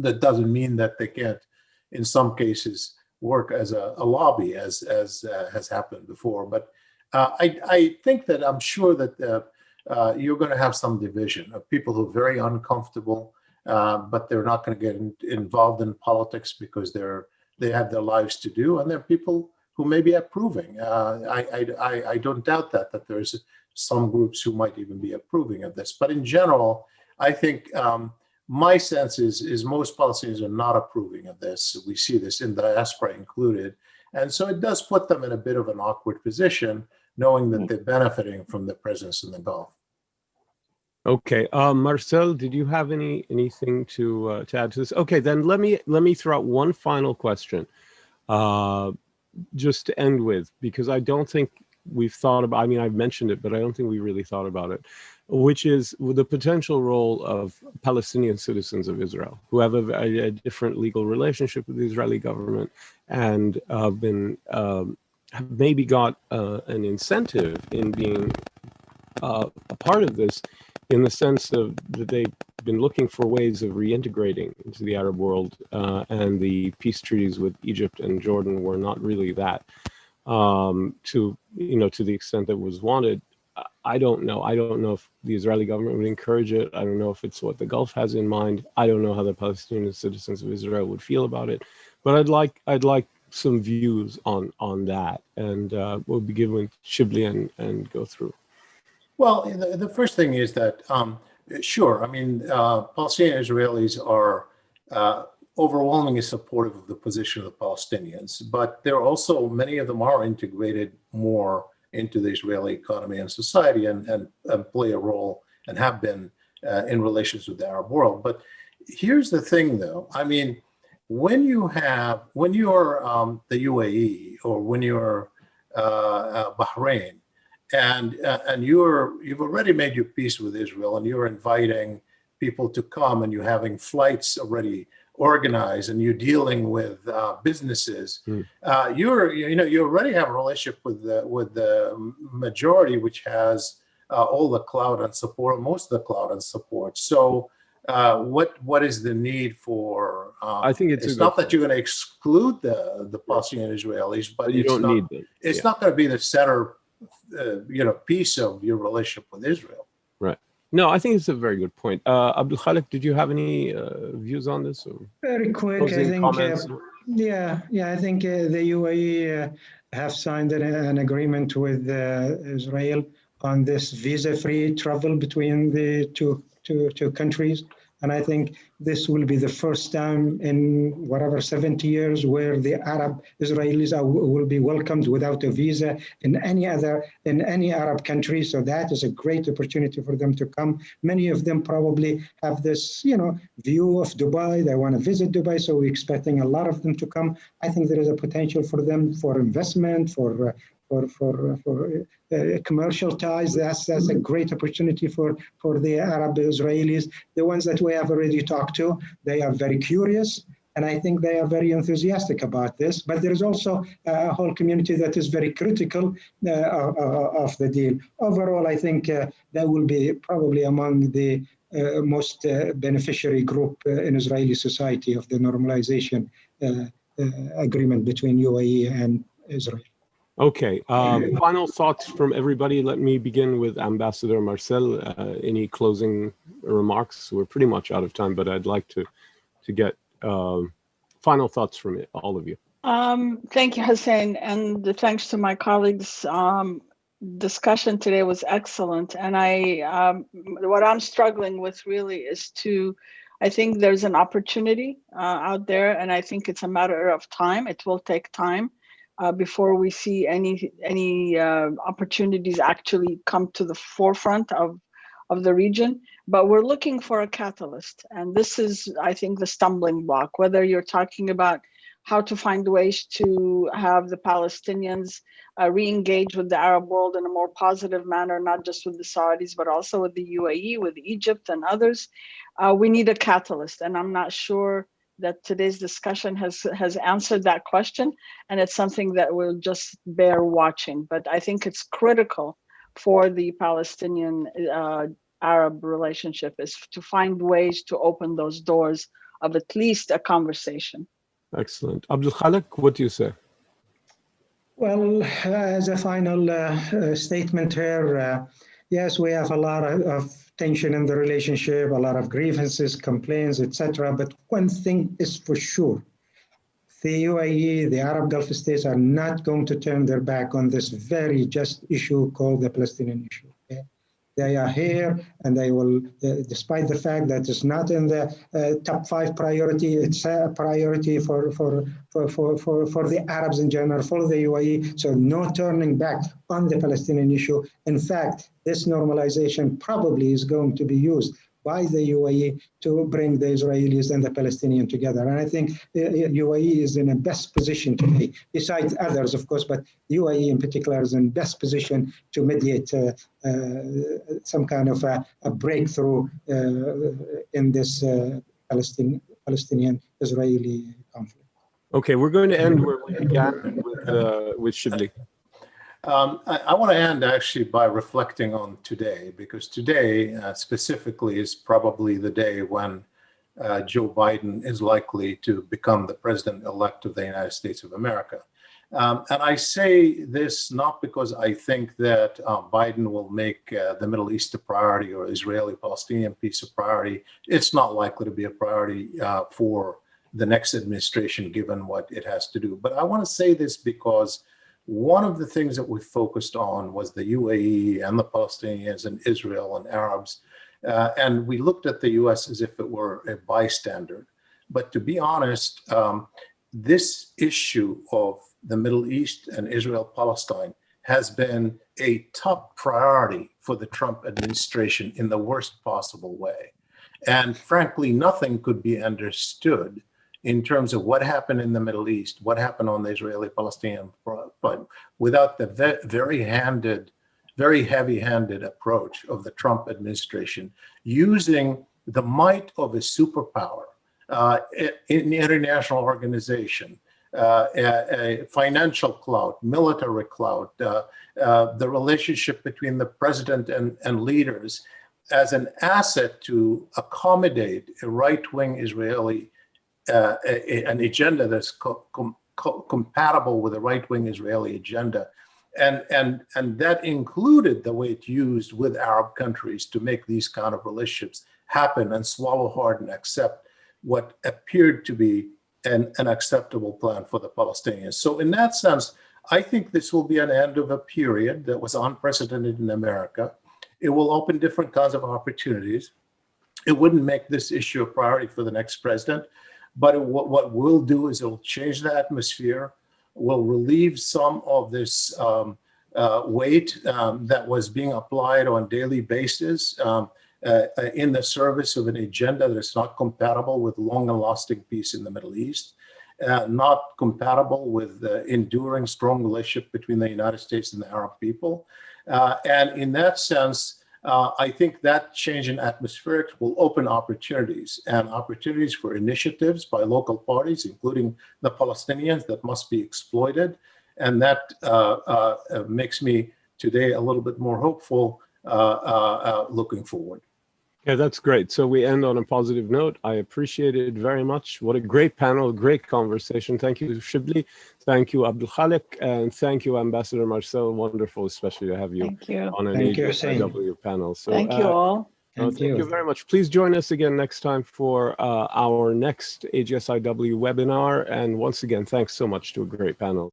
That doesn't mean that they can't, in some cases, work as a lobby, as has happened before. But I think that I'm sure that you're going to have some division of people who are very uncomfortable, but they're not going to get involved in politics because they have their lives to do, and there are people who may be approving. I don't doubt that there's some groups who might even be approving of this. But in general, I think my sense is most Palestinians are not approving of this. We see this in the diaspora included. And so it does put them in a bit of an awkward position, knowing that they're benefiting from the presence in the Gulf. Okay, Marcel, did you have anything to add to this? Okay, then let me throw out one final question, just to end with, because I don't think we've thought about. I mean, I've mentioned it, but I don't think we really thought about it, which is the potential role of Palestinian citizens of Israel who have a different legal relationship with the Israeli government and have maybe got an incentive in being a part of this, in the sense of that they've been looking for ways of reintegrating into the Arab world, and the peace treaties with Egypt and Jordan were not really that, to the extent that was wanted. I don't know. I don't know if the Israeli government would encourage it. I don't know if it's what the Gulf has in mind. I don't know how the Palestinian citizens of Israel would feel about it. But I'd like some views on that, and we'll begin with Shibley and go through. Well, the first thing is that, sure, I mean, Palestinian Israelis are overwhelmingly supportive of the position of the Palestinians, but there are also, many of them are integrated more into the Israeli economy and society and play a role and have been in relations with the Arab world. But here's the thing, though. I mean, when you're the UAE or when you're Bahrain, and you've already made your peace with Israel, and you're inviting people to come, and you're having flights already organized, and you're dealing with businesses. You already have a relationship with the majority, which has all the clout and support, most of the clout and support. So what is the need for? I think it's not that you're going to exclude the Palestinian Israelis, but you don't need them. It's not going to be the center, piece of your relationship with Israel. Right. No, I think it's a very good point. Abdulkhaleq, did you have any views on this? Or very quick, I think. I think the UAE have signed an agreement with Israel on this visa-free travel between the two countries. And I think this will be the first time in 70 years where the Arab Israelis will be welcomed without a visa in any Arab country. So that is a great opportunity for them to come. Many of them probably have this, view of Dubai. They want to visit Dubai. So we're expecting a lot of them to come. I think there is a potential for them for investment, for commercial ties. That's a great opportunity for the Arab Israelis. The ones that we have already talked to, they are very curious, and I think they are very enthusiastic about this. But there is also a whole community that is very critical of the deal. Overall, I think that will be probably among the most beneficiary group in Israeli society of the normalization agreement between UAE and Israel. Okay, final thoughts from everybody. Let me begin with Ambassador Marcel. Any closing remarks? We're pretty much out of time, but I'd like to get final thoughts from all of you. Thank you, Hussein, and thanks to my colleagues. Discussion today was excellent, and what I'm struggling with really is I think there's an opportunity out there, and I think it's a matter of time. It will take time before we see any opportunities actually come to the forefront of the region. But we're looking for a catalyst, and this is, I think, the stumbling block. Whether you're talking about how to find ways to have the Palestinians re-engage with the Arab world in a more positive manner, not just with the Saudis, but also with the UAE, with Egypt and others. We need a catalyst, and I'm not sure that today's discussion has answered that question, and it's something that will just bear watching. But I think it's critical for the Palestinian Arab relationship is to find ways to open those doors of at least a conversation. Excellent. Abdulkhaleq, what do you say? Well, as a final statement here, yes, we have a lot of tension in the relationship, a lot of grievances, complaints, etc. But one thing is for sure, the UAE, the Arab Gulf states are not going to turn their back on this very just issue called the Palestinian issue. Okay? They are here, and they will, despite the fact that it's not in the top 5 priority, it's a priority for the Arabs in general, for the UAE. So no turning back on the Palestinian issue. In fact, this normalization probably is going to be used by the UAE to bring the Israelis and the Palestinians together. And I think UAE is in a best position today, besides others, of course, but the UAE in particular is in best position to mediate some kind of a breakthrough in this Palestinian-Israeli conflict. Okay, we're going to end where we began with Shibley. I want to end actually by reflecting on today, because today specifically is probably the day when Joe Biden is likely to become the president-elect of the United States of America. And I say this not because I think that Biden will make the Middle East a priority or Israeli-Palestinian peace a priority. It's not likely to be a priority for the next administration, given what it has to do. But I want to say this because one of the things that we focused on was the UAE and the Palestinians and Israel and Arabs. And we looked at the US as if it were a bystander. But to be honest, this issue of the Middle East and Israel-Palestine has been a top priority for the Trump administration in the worst possible way. And frankly, nothing could be understood in terms of what happened in the Middle East, what happened on the Israeli-Palestinian front, without the very heavy-handed approach of the Trump administration, using the might of a superpower in the international organization, a financial clout, military clout, the relationship between the president and leaders as an asset to accommodate a right-wing Israeli an agenda that's compatible with the right-wing Israeli agenda. And that included the way it used with Arab countries to make these kind of relationships happen and swallow hard and accept what appeared to be an acceptable plan for the Palestinians. So in that sense, I think this will be an end of a period that was unprecedented in America. It will open different kinds of opportunities. It wouldn't make this issue a priority for the next president. But what we'll do is it'll change the atmosphere, will relieve some of this weight that was being applied on a daily basis in the service of an agenda that's not compatible with long and lasting peace in the Middle East, not compatible with the enduring strong relationship between the United States and the Arab people. And in that sense, I think that change in atmospherics will open opportunities for initiatives by local parties, including the Palestinians, that must be exploited. And that makes me today a little bit more hopeful looking forward. Yeah, that's great. So we end on a positive note. I appreciate it very much. What a great panel, great conversation. Thank you, Shibley. Thank you, Abdulkhaleq. And thank you, Ambassador Marcel. Wonderful, especially to have you on an AGSIW panel. So, thank you all. Thank you very much. Please join us again next time for our next AGSIW webinar. And once again, thanks so much to a great panel.